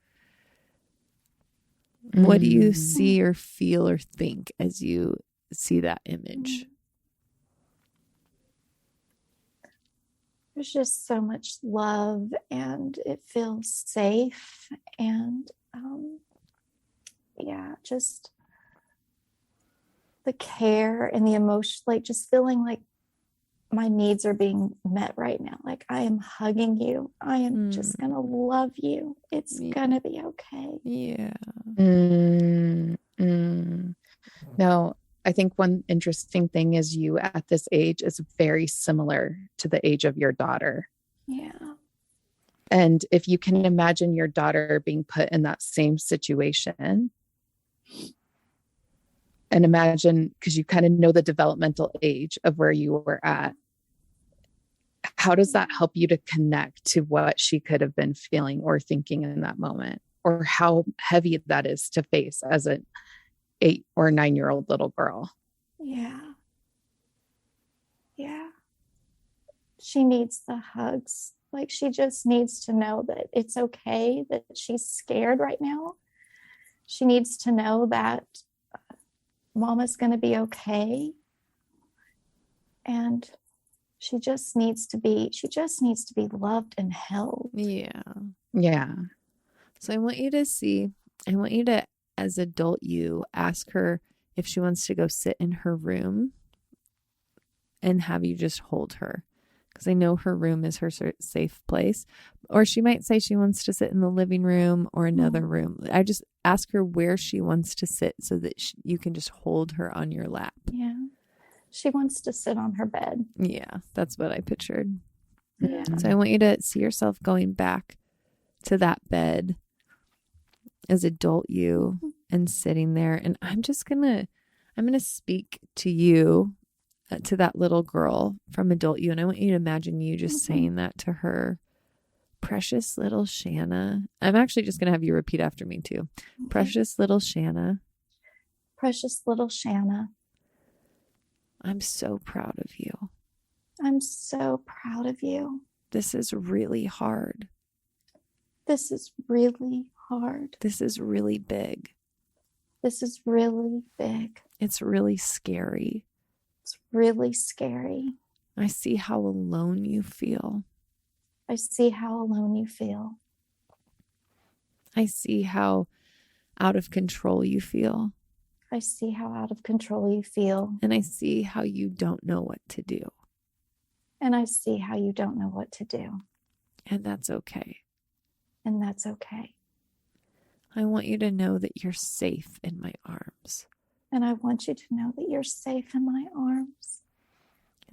Speaker 2: What do you see or feel or think as you see that image?
Speaker 3: There's just so much love, and it feels safe, and just the care and the emotion, like just feeling like my needs are being met right now. Like I am hugging you. I am just gonna love you. It's gonna be okay.
Speaker 2: Yeah.
Speaker 4: Now, I think one interesting thing is you at this age is very similar to the age of your daughter.
Speaker 3: Yeah.
Speaker 4: And if you can imagine your daughter being put in that same situation, and imagine, because you kind of know the developmental age of where you were at, how does that help you to connect to what she could have been feeling or thinking in that moment, or how heavy that is to face as an 8 or 9-year-old little girl?
Speaker 3: Yeah. She needs the hugs. Like she just needs to know that it's okay, that she's scared right now. She needs to know that Mama's going to be okay. And she just needs to be loved and held.
Speaker 2: Yeah. So I want you to, as adult you, ask her if she wants to go sit in her room and have you just hold her. Because I know her room is her safe place. Or she might say she wants to sit in the living room or another room. I just ask her where she wants to sit so that you can just hold her on your lap.
Speaker 3: Yeah. She wants to sit on her bed.
Speaker 2: Yeah, that's what I pictured.
Speaker 3: Yeah.
Speaker 2: So I want you to see yourself going back to that bed as adult you and sitting there. And I'm going to speak to you, to that little girl from adult you. And I want you to imagine you just saying that to her Precious little Shanna. I'm actually just going to have you repeat after me too.
Speaker 3: Okay.
Speaker 2: Precious little Shanna.
Speaker 3: Precious little Shanna.
Speaker 2: I'm so proud of you.
Speaker 3: I'm so proud of you.
Speaker 2: This is really hard.
Speaker 3: This is really hard.
Speaker 2: This is really big.
Speaker 3: This is really big.
Speaker 2: It's really scary.
Speaker 3: It's really scary.
Speaker 2: I see how alone you feel.
Speaker 3: I see how alone you feel.
Speaker 2: I see how out of control you feel.
Speaker 3: I see how out of control you feel.
Speaker 2: And I see how you don't know what to do.
Speaker 3: And I see how you don't know what to do.
Speaker 2: And that's okay.
Speaker 3: And that's okay.
Speaker 2: I want you to know that you're safe in my arms.
Speaker 3: And I want you to know that you're safe in my arms.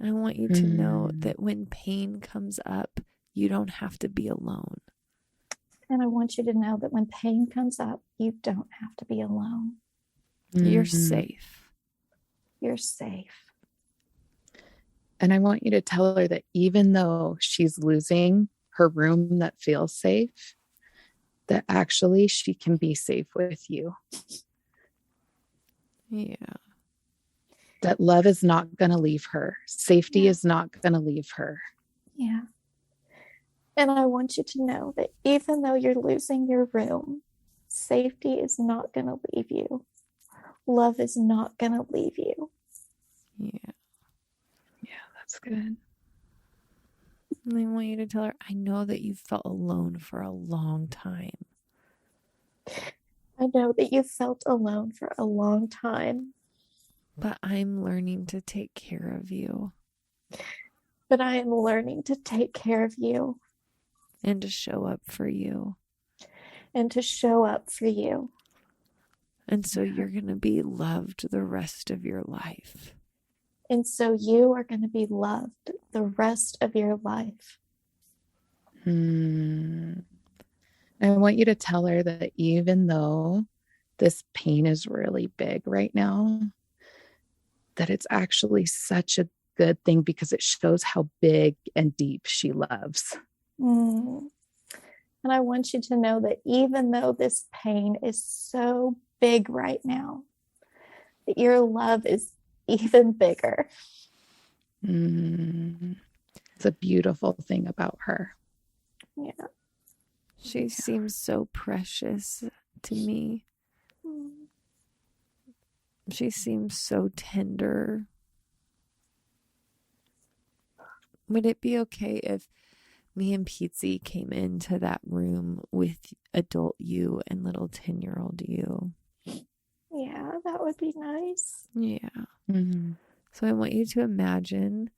Speaker 2: I want you to know that when pain comes up, you don't have to be alone.
Speaker 3: And I want you to know that when pain comes up, you don't have to be alone.
Speaker 2: You're safe.
Speaker 3: You're safe.
Speaker 4: And I want you to tell her that even though she's losing her room that feels safe, that actually she can be safe with you.
Speaker 2: Yeah.
Speaker 4: That love is not going to leave her. Safety is not going to leave her.
Speaker 3: Yeah. And I want you to know that even though you're losing your room, safety is not going to leave you. Love is not going to leave you.
Speaker 2: Yeah.
Speaker 4: Yeah, that's good.
Speaker 2: And I want you to tell her, I know that you felt alone for a long time.
Speaker 3: I know that you felt alone for a long time.
Speaker 2: But I'm learning to take care of you.
Speaker 3: But I am learning to take care of you.
Speaker 2: And to show up for you.
Speaker 3: And to show up for you.
Speaker 2: And so you're going to be loved the rest of your life.
Speaker 3: And so you are going to be loved the rest of your life.
Speaker 4: I want you to tell her that even though this pain is really big right now, that it's actually such a good thing because it shows how big and deep she loves.
Speaker 3: And I want you to know that even though this pain is so big right now, that your love is even bigger.
Speaker 4: It's a beautiful thing about her.
Speaker 3: Yeah.
Speaker 2: She seems so precious to me. She seems so tender. Would it be okay if me and Pietze came into that room with adult you and little 10-year-old you?
Speaker 3: Yeah, that would be nice.
Speaker 2: Yeah. So I want you to imagine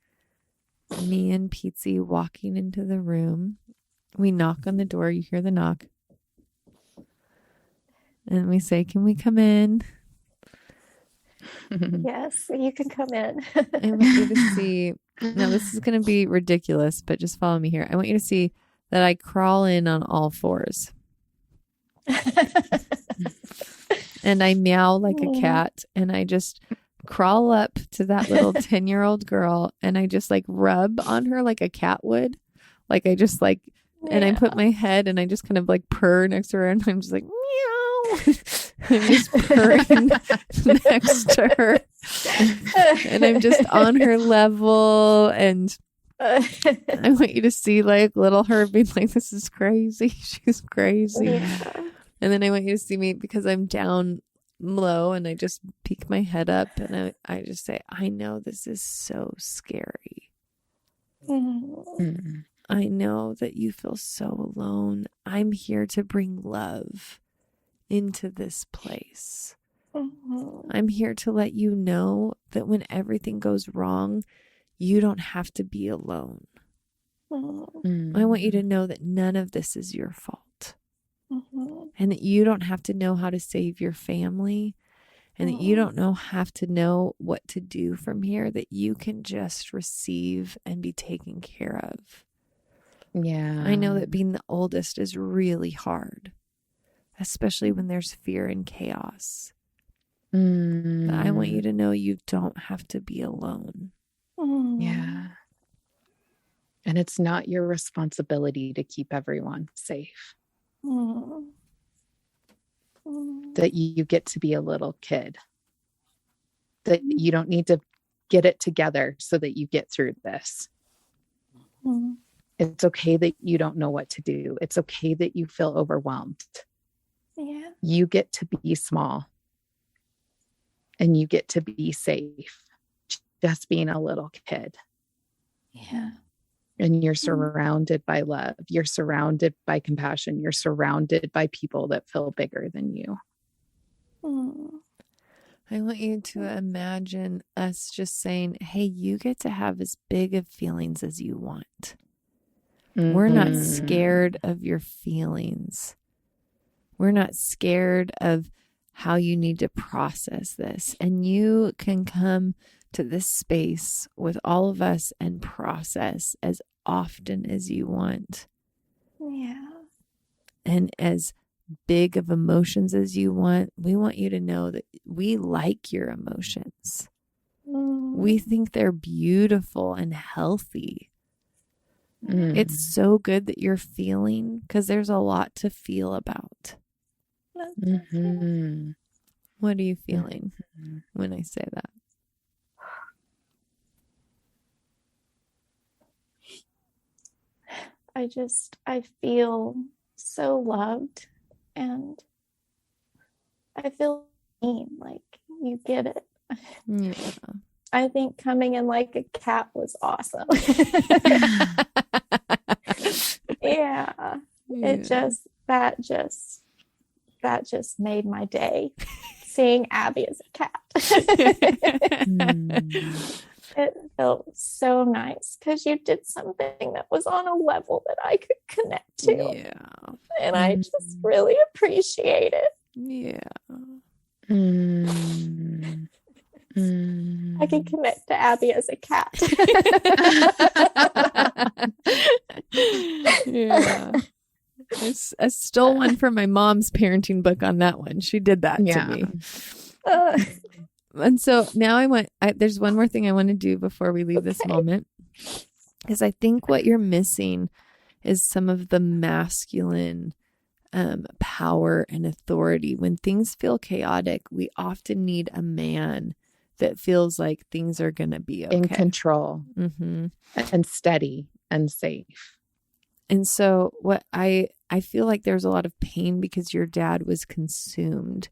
Speaker 2: me and Pietze walking into the room. We knock on the door. You hear the knock. And we say, can we come in?
Speaker 3: Yes, you can come in.
Speaker 2: I want you to see. Now, this is going to be ridiculous, but just follow me here. I want you to see that I crawl in on all fours. And I meow like a cat. And I just crawl up to that little 10-year-old girl. And I just like rub on her like a cat would. Like I just like, and I put my head and I just kind of like purr next to her. And I'm just like, meow. I'm just purring next to her. And I'm just on her level. And I want you to see like little her being like, this is crazy. She's crazy.
Speaker 3: Yeah.
Speaker 2: And then I want you to see me because I'm down low and I just peek my head up and I just say, I know this is so scary. I know that you feel so alone. I'm here to bring love into this place. I'm here to let you know that when everything goes wrong, you don't have to be alone. I want you to know that none of this is your fault. And that you don't have to know how to save your family. And that you don't have to know what to do from here. That you can just receive and be taken care of.
Speaker 4: Yeah.
Speaker 2: I know that being the oldest is really hard. Especially when there's fear and chaos. But I want you to know you don't have to be alone.
Speaker 4: Yeah. And it's not your responsibility to keep everyone safe. That you get to be a little kid. That you don't need to get it together so that you get through this. It's okay that you don't know what to do. It's okay that you feel overwhelmed.
Speaker 3: Yeah.
Speaker 4: You get to be small. And you get to be safe. Just being a little kid.
Speaker 3: Yeah.
Speaker 4: And you're surrounded by love. You're surrounded by compassion. You're surrounded by people that feel bigger than you.
Speaker 2: I want you to imagine us just saying, hey, you get to have as big of feelings as you want. We're not scared of your feelings. We're not scared of how you need to process this. And you can come to this space with all of us and process as often as you want.
Speaker 3: Yeah.
Speaker 2: And as big of emotions as you want. We want you to know that we like your emotions. We think they're beautiful and healthy. It's so good that you're feeling, because there's a lot to feel about. What are you feeling when I say that?
Speaker 3: I feel so loved, and I feel like you get it.
Speaker 2: Yeah.
Speaker 3: I think coming in like a cat was awesome. Yeah. It that just made my day, seeing Abi as a cat. It felt so nice because you did something that was on a level that I could connect to.
Speaker 2: Yeah.
Speaker 3: And I just really appreciate it.
Speaker 2: Yeah.
Speaker 3: I can connect to Abi as a cat.
Speaker 2: Yeah. I stole one from my mom's parenting book on that one. She did that to me. And so now there's one more thing I want to do before we leave this moment, because I think what you're missing is some of the masculine power and authority. When things feel chaotic, we often need a man that feels like things are going to be okay.
Speaker 4: In control and steady and safe.
Speaker 2: And so what I feel like there's a lot of pain because your dad was consumed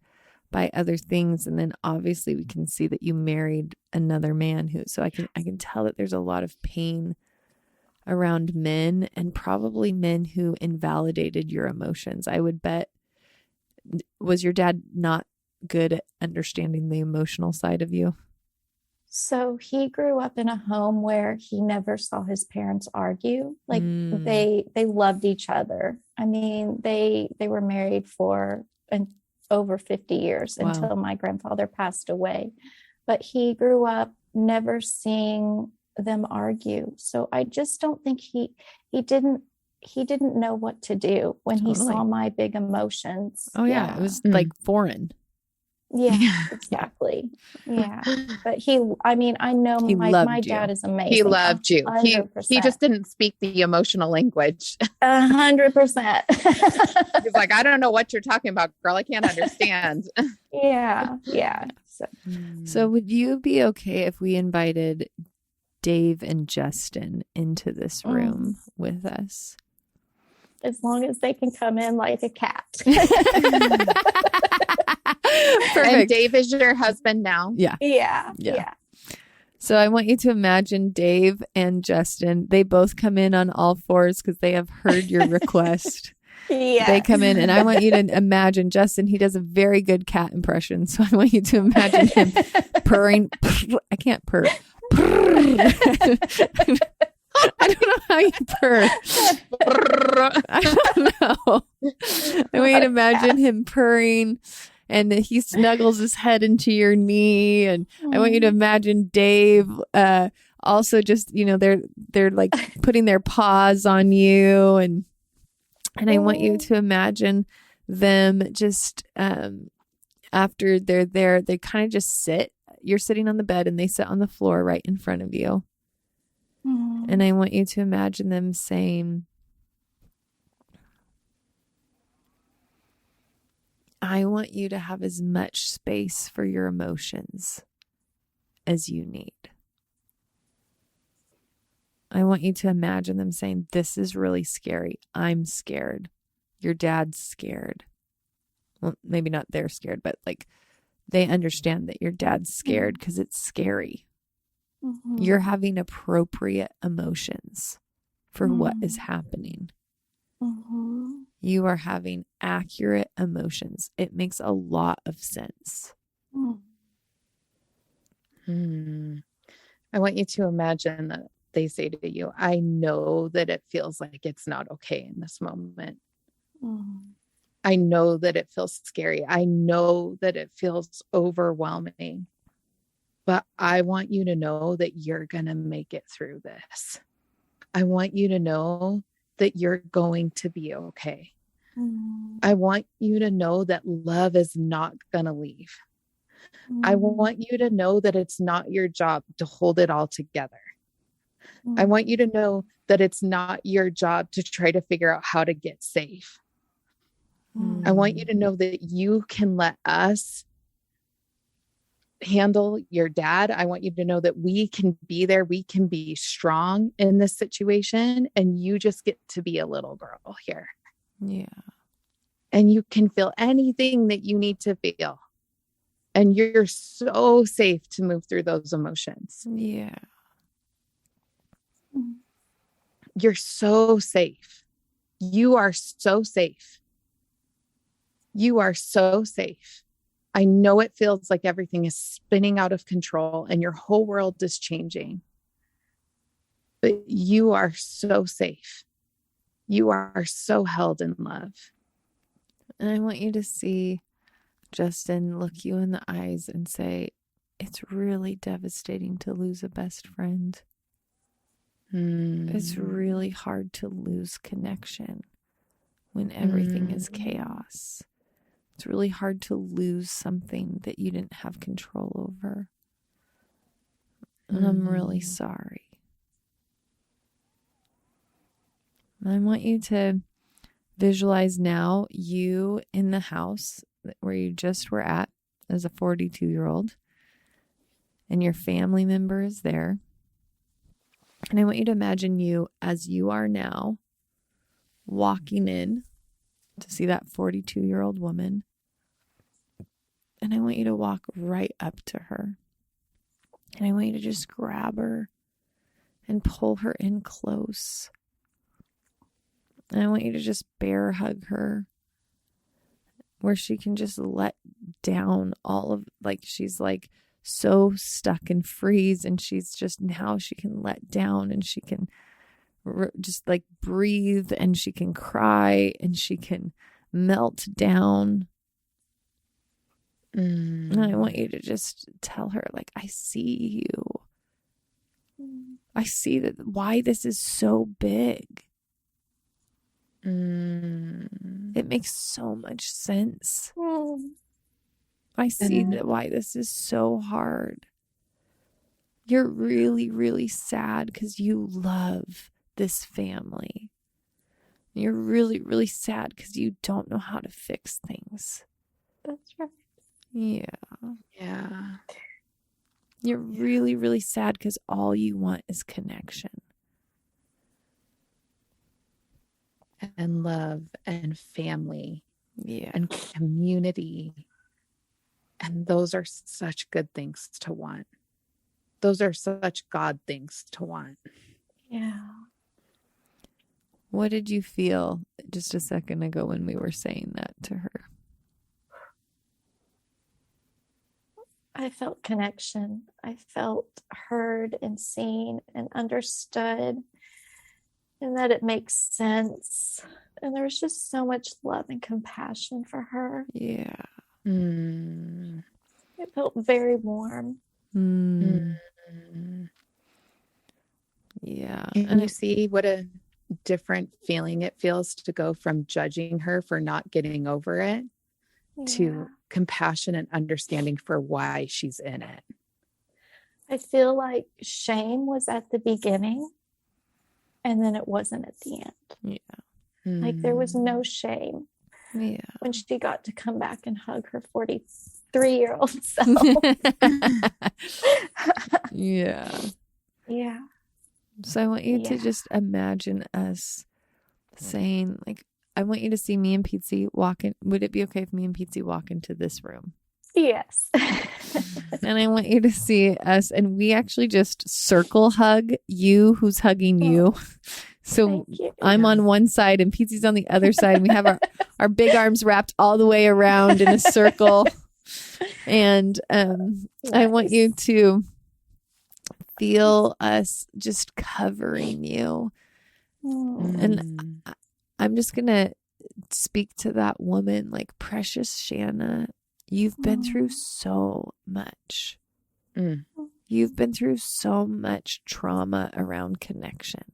Speaker 2: by other things. And then obviously we can see that you married another man so I can tell that there's a lot of pain around men, and probably men who invalidated your emotions. I would bet, was your dad not good at understanding the emotional side of you?
Speaker 3: So he grew up in a home where he never saw his parents argue. Like they loved each other. I mean, they were married for over 50 years until my grandfather passed away. But he grew up never seeing them argue. So I just don't think he didn't know what to do when he saw my big emotions.
Speaker 2: Oh yeah. It was like foreign.
Speaker 3: Yeah, exactly. Yeah. But I know my dad is amazing.
Speaker 4: He loved you.
Speaker 3: 100%.
Speaker 4: He just didn't speak the emotional language.
Speaker 3: 100%.
Speaker 4: He's like, I don't know what you're talking about, girl. I can't understand.
Speaker 3: Yeah. Yeah.
Speaker 2: So would you be okay if we invited Dave and Justin into this room with us?
Speaker 3: As long as they can come in like a cat.
Speaker 2: Perfect.
Speaker 4: And Dave is your husband now?
Speaker 2: Yeah.
Speaker 3: Yeah.
Speaker 2: So I want you to imagine Dave and Justin. They both come in on all fours because they have heard your request.
Speaker 3: Yeah.
Speaker 2: They come in, and I want you to imagine Justin. He does a very good cat impression. So I want you to imagine him purring. I can't purr. I don't know how you purr. I don't know. I want you to imagine him purring, and he snuggles his head into your knee. And I want you to imagine Dave also just, they're like putting their paws on you. And I want you to imagine them just after they're there, they kind of just sit. You're sitting on the bed and they sit on the floor right in front of you. And I want you to imagine them saying, I want you to have as much space for your emotions as you need. I want you to imagine them saying, this is really scary. I'm scared. Your dad's scared. Well, maybe not they're scared, but like they understand that your dad's scared because it's scary. You're having appropriate emotions for what is happening. You are having accurate emotions. It makes a lot of sense.
Speaker 4: I want you to imagine that they say to you, I know that it feels like it's not okay in this moment. I know that it feels scary. I know that it feels overwhelming. But I want you to know that you're going to make it through this. I want you to know that you're going to be okay. I want you to know that love is not going to leave. I want you to know that it's not your job to hold it all together. I want you to know that it's not your job to try to figure out how to get safe. I want you to know that you can let us handle your dad. I want you to know that we can be there. We can be strong in this situation. And you just get to be a little girl here.
Speaker 2: Yeah.
Speaker 4: And you can feel anything that you need to feel. And you're so safe to move through those emotions.
Speaker 2: Yeah.
Speaker 4: You're so safe. You are so safe. You are so safe. I know it feels like everything is spinning out of control and your whole world is changing. But you are so safe. You are so held in love.
Speaker 2: And I want you to see Justin look you in the eyes and say, it's really devastating to lose a best friend. It's really hard to lose connection when everything is chaos. It's really hard to lose something that you didn't have control over. And I'm really sorry. I want you to visualize now you in the house where you just were at as a 42-year-old, and your family member is there. And I want you to imagine you as you are now walking in to see that 42-year-old woman. And I want you to walk right up to her. And I want you to just grab her and pull her in close. And I want you to just bear hug her, where she can just let down all of, like, she's like so stuck and freeze, and she's just, now she can let down, and she can just like breathe, and she can cry, and she can melt down. And I want you to just tell her, like, I see you. I see that why this is so big. It makes so much sense. I see that why this is so hard. You're really, really sad because you love this family. You're really, really sad because you don't know how to fix things.
Speaker 3: That's right.
Speaker 2: Yeah.
Speaker 4: Yeah.
Speaker 2: You're really, really sad because all you want is connection.
Speaker 4: And love and family.
Speaker 2: Yeah.
Speaker 4: And community. And those are such good things to want. Those are such God things to want.
Speaker 3: Yeah.
Speaker 2: What did you feel just a second ago when we were saying that to her?
Speaker 3: I felt connection. I felt heard and seen and understood, and that it makes sense. And there was just so much love and compassion for her.
Speaker 2: Yeah.
Speaker 3: It felt very warm.
Speaker 2: Yeah.
Speaker 4: And you see what a different feeling it feels to go from judging her for not getting over it to compassion and understanding for why she's in it.
Speaker 3: I feel like shame was at the beginning and then it wasn't at the end.
Speaker 2: Yeah.
Speaker 3: Like there was no shame
Speaker 2: Yeah.
Speaker 3: when she got to come back and hug her 43-year-old self.
Speaker 2: Yeah.
Speaker 3: Yeah.
Speaker 2: So I want you to just imagine us saying, like, I want you to see me and Pietze walk in. Would it be okay if me and Pietze walk into this room?
Speaker 3: Yes.
Speaker 2: And I want you to see us, and we actually just circle hug you who's hugging you. So I'm on one side and Pietze's on the other side. And we have our big arms wrapped all the way around in a circle. And I want you to feel us just covering you. And I'm just going to speak to that woman like, precious Shanna, you've been through so much. You've been through so much trauma around connection.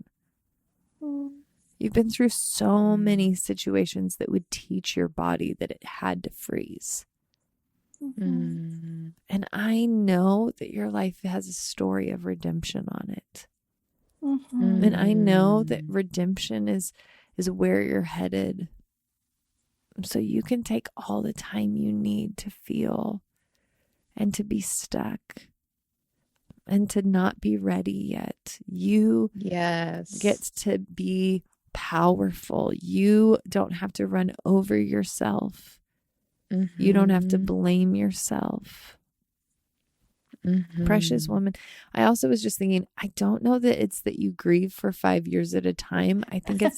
Speaker 2: You've been through so many situations that would teach your body that it had to freeze. And I know that your life has a story of redemption on it. And I know that redemption is where you're headed. So you can take all the time you need to feel and to be stuck and to not be ready yet. You get to be powerful. You don't have to run over yourself. You don't have to blame yourself. Precious woman. I also was just thinking, I don't know that it's that you grieve for 5 years at a time. I think it's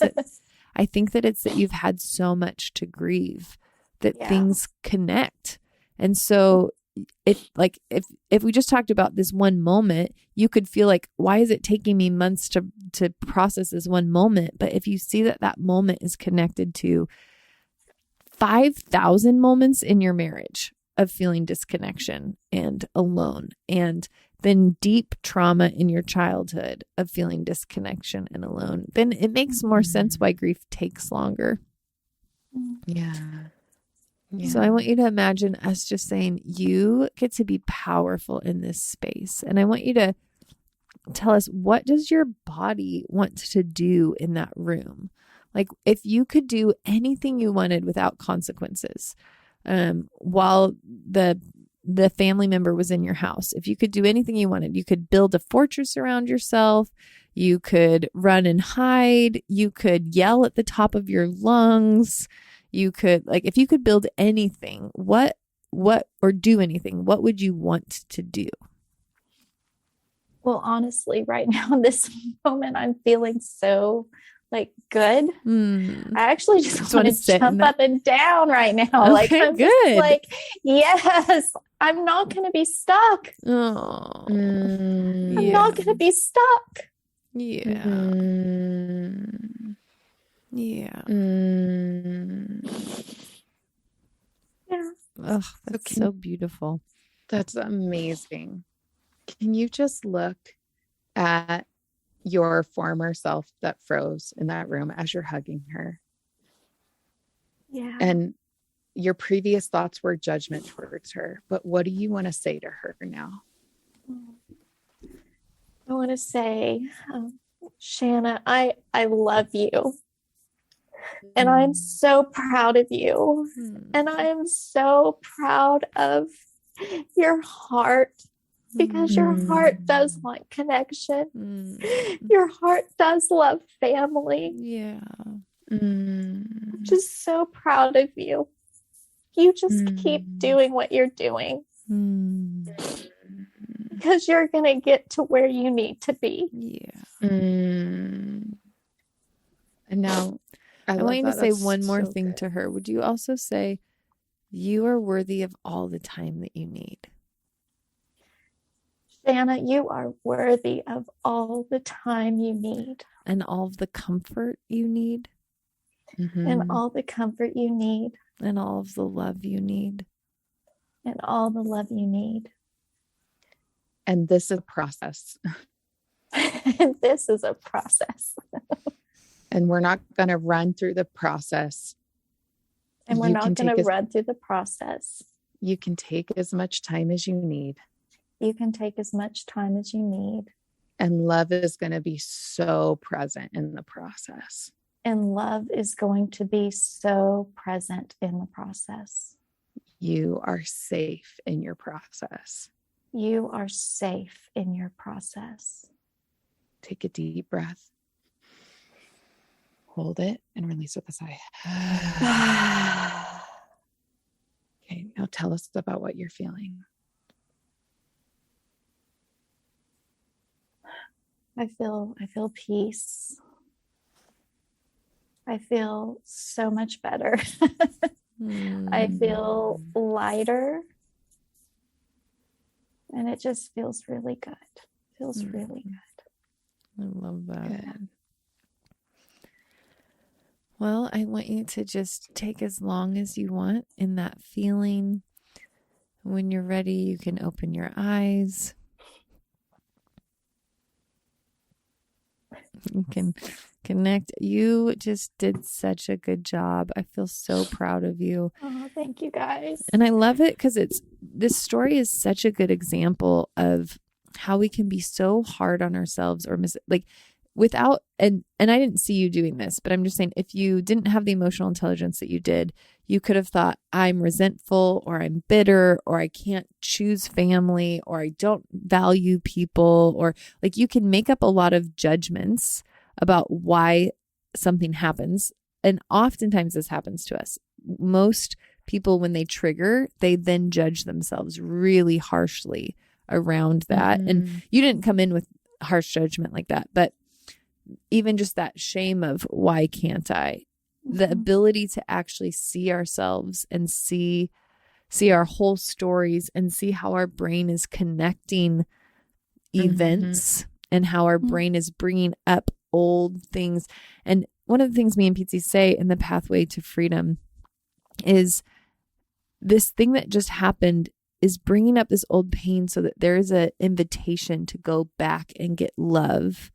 Speaker 2: that you've had so much to grieve that things connect. And so if we just talked about this one moment, you could feel like, why is it taking me months to process this one moment? But if you see that moment is connected to 5,000 moments in your marriage of feeling disconnection and alone, and then deep trauma in your childhood of feeling disconnection and alone, then it makes more sense why grief takes longer.
Speaker 4: Yeah.
Speaker 2: So I want you to imagine us just saying, you get to be powerful in this space. And I want you to tell us, what does your body want to do in that room? Like, if you could do anything you wanted without consequences, while the family member was in your house, if you could do anything you wanted, you could build a fortress around yourself. You could run and hide. You could yell at the top of your lungs. You could, like, if you could build anything, what or do anything, what would you want to do?
Speaker 3: Well, honestly, right now in this moment, I'm feeling so like good. I actually just want to jump up and down right now.
Speaker 2: Okay,
Speaker 3: like I'm
Speaker 2: good.
Speaker 3: Just like, yes, I'm not going to be stuck.
Speaker 2: Oh,
Speaker 3: I'm not going to be stuck.
Speaker 2: Yeah. Yeah.
Speaker 3: Yeah.
Speaker 2: Oh, that's so beautiful.
Speaker 4: That's amazing. Can you just look at your former self that froze in that room as you're hugging her?
Speaker 3: Yeah.
Speaker 4: And your previous thoughts were judgment towards her, but what do you want to say to her now?
Speaker 3: I want to say, Shanna, I love you. And I'm so proud of you. And I am so proud of your heart, because your heart does want connection. Your heart does love family.
Speaker 2: Yeah.
Speaker 3: I'm just so proud of you. You just keep doing what you're doing. Because you're going to get to where you need to be.
Speaker 2: Yeah.
Speaker 4: And now
Speaker 2: I want you to say one more thing to her. Would you also say, you are worthy of all the time that you need?
Speaker 3: Shanna, you are worthy of all the time you need.
Speaker 2: And all of the comfort you need.
Speaker 3: And all the comfort you need.
Speaker 2: And all of the love you need.
Speaker 3: And all the love you need.
Speaker 4: And this is a process.
Speaker 3: This is a process.
Speaker 4: And we're not going to run through the process.
Speaker 3: And we're not going to run through the process.
Speaker 4: You can take as much time as you need.
Speaker 3: You can take as much time as you need.
Speaker 4: And love is going to be so present in the process.
Speaker 3: And love is going to be so present in the process.
Speaker 4: You are safe in your process.
Speaker 3: You are safe in your process.
Speaker 4: Take a deep breath. Hold it and release with a sigh. Okay, now tell us about what you're feeling.
Speaker 3: I feel peace. I feel so much better. I feel lighter. And it just feels really good. Feels really good.
Speaker 2: I love that.
Speaker 4: Good.
Speaker 2: Well, I want you to just take as long as you want in that feeling. When you're ready, you can open your eyes. You can connect. You just did such a good job. I feel so proud of you.
Speaker 3: Oh, thank you guys.
Speaker 2: And I love it because this story is such a good example of how we can be so hard on ourselves or without, and I didn't see you doing this, but I'm just saying, if you didn't have the emotional intelligence that you did, you could have thought, I'm resentful, or I'm bitter, or I can't choose family, or I don't value people, or like you can make up a lot of judgments about why something happens. And oftentimes this happens to us. Most people, when they trigger, they then judge themselves really harshly around that. And you didn't come in with harsh judgment like that, but even just that shame of why can't I? The ability to actually see ourselves and see our whole stories and see how our brain is connecting events and how our brain is bringing up old things. And one of the things me and Pietze say in the Pathway to Freedom is this thing that just happened is bringing up this old pain so that there is an invitation to go back and get love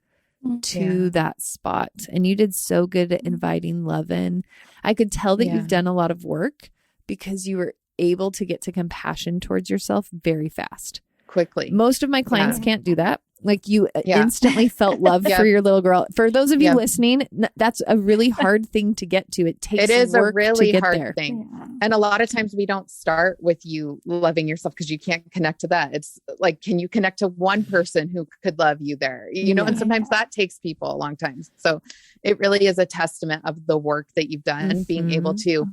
Speaker 2: to that spot. And you did so good at inviting love in. I could tell that you've done a lot of work because you were able to get to compassion towards yourself very fast.
Speaker 4: Quickly.
Speaker 2: Most of my clients can't do that. Like you instantly felt love for your little girl. For those of you listening, that's a really hard thing to get to. It takes work
Speaker 4: a really
Speaker 2: to get
Speaker 4: hard
Speaker 2: there.
Speaker 4: thing. Yeah. And a lot of times we don't start with you loving yourself because you can't connect to that. It's like, can you connect to one person who could love you there? You know, and sometimes that takes people a long time. So it really is a testament of the work that you've done, being able to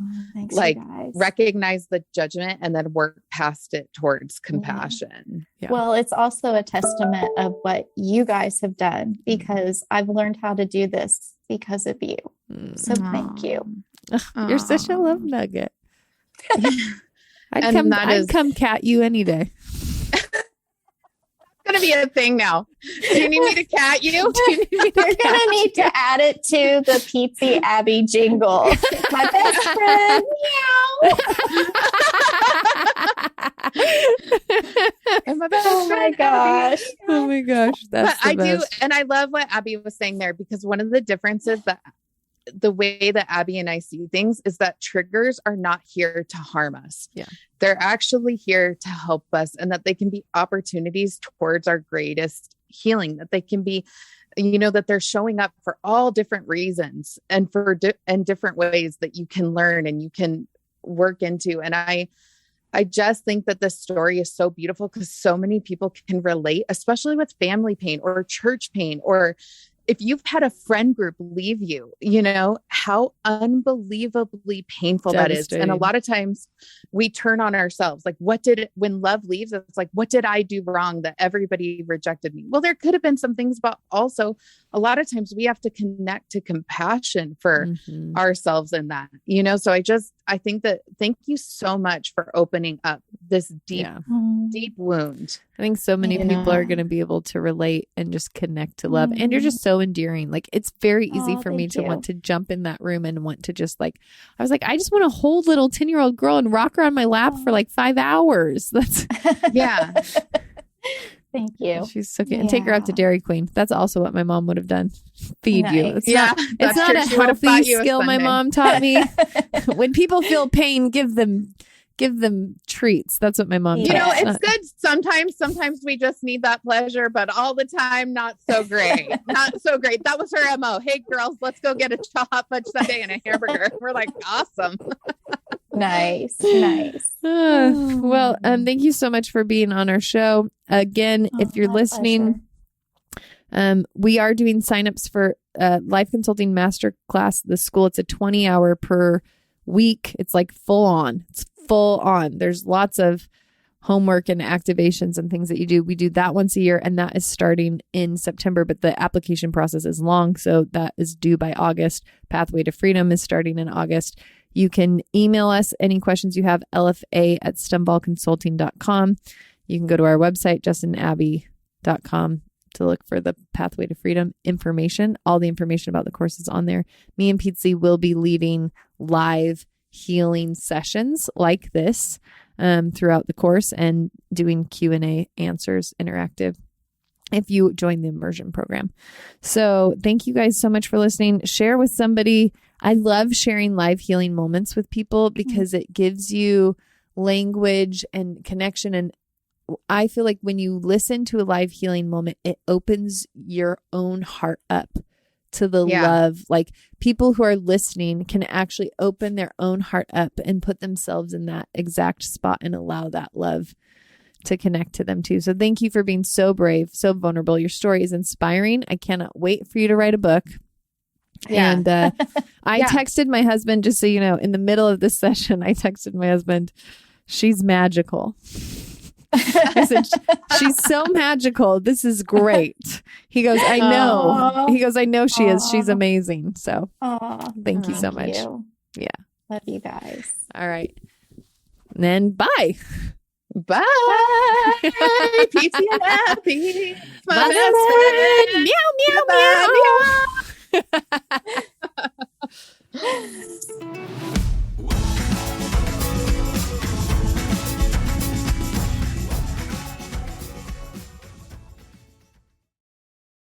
Speaker 4: recognize the judgment and then work past it towards compassion.
Speaker 3: Yeah. Well, it's also a testament of what you guys have done, because I've learned how to do this because of you. So thank you.
Speaker 2: You're such a love nugget. I'd come cat you any day.
Speaker 4: It's going to be a thing now. Do you need me to cat you?
Speaker 3: You're going to need to add it to the Pietze Abi jingle. My best friend.
Speaker 4: And my best
Speaker 3: oh my gosh.
Speaker 2: Oh my gosh. That's
Speaker 4: but
Speaker 2: the best.
Speaker 4: do. And I love what Abi was saying there, because one of the differences that the way that Abi and I see things is that triggers are not here to harm us.
Speaker 2: Yeah.
Speaker 4: They're actually here to help us, and that they can be opportunities towards our greatest healing, that they can be, you know, that they're showing up for all different reasons and for and different ways that you can learn and you can work into. And I just think that this story is so beautiful because so many people can relate, especially with family pain or church pain, or if you've had a friend group leave you, you know, how unbelievably painful that is. And a lot of times we turn on ourselves. Like, when love leaves, it's like, what did I do wrong that everybody rejected me? Well, there could have been some things, but also a lot of times we have to connect to compassion for ourselves in that, you know? So I think that thank you so much for opening up this deep wound.
Speaker 2: I think so many people are going to be able to relate and just connect to love. And you're just so endearing. Like, it's very easy for me to want to jump in that room and want to just I was like, I just want to hold little 10-year-old girl and rock her on my lap for like 5 hours. That's
Speaker 3: Thank you.
Speaker 2: She's so cute. And take her out to Dairy Queen. That's also what my mom would have done. Feed you. It's not a healthy skill my mom taught me. When people feel pain, give them give them treats. That's what my mom
Speaker 3: You
Speaker 2: does.
Speaker 3: know,
Speaker 4: it's good. Sometimes we just need that pleasure, but all the time, not so great. Not so great. That was her MO. Hey girls, let's go get a hot fudge sundae and a hamburger. We're like, awesome.
Speaker 3: Nice.
Speaker 2: Well, thank you so much for being on our show. Again, if you're
Speaker 3: My
Speaker 2: listening, we are doing signups for Life Consulting Masterclass, the school. It's a 20-hour per week. It's like full on. It's full on. There's lots of homework and activations and things that you do. We do that once a year, and that is starting in September, but the application process is long, so that is due by August. Pathway to Freedom is starting in August. You can email us any questions you have, lfa@stumbalconsulting.com. You can go to our website, justinabby.com, to look for the Pathway to Freedom information. All the information about the course is on there. Me and Pietze will be leading live healing sessions like this throughout the course and doing Q&A answers interactive if you join the immersion program. So thank you guys so much for listening. Share with somebody. I love sharing live healing moments with people because it gives you language and connection. And I feel like when you listen to a live healing moment, it opens your own heart up to the love. Like people who are listening can actually open their own heart up and put themselves in that exact spot and allow that love to connect to them too. So thank you for being so brave, so vulnerable. Your story is inspiring. I cannot wait for you to write a book. Yeah. And I texted my husband, just so you know, in the middle of this session, I texted my husband, she's magical. I said, she's so magical. This is great. He goes, I know. Aww. He goes, I know she is. She's amazing. So thank you so much. Yeah.
Speaker 3: Love you guys.
Speaker 2: All right. And then bye.
Speaker 4: Bye. Pietze and Abby. My best friend.
Speaker 2: Meow, meow, meow.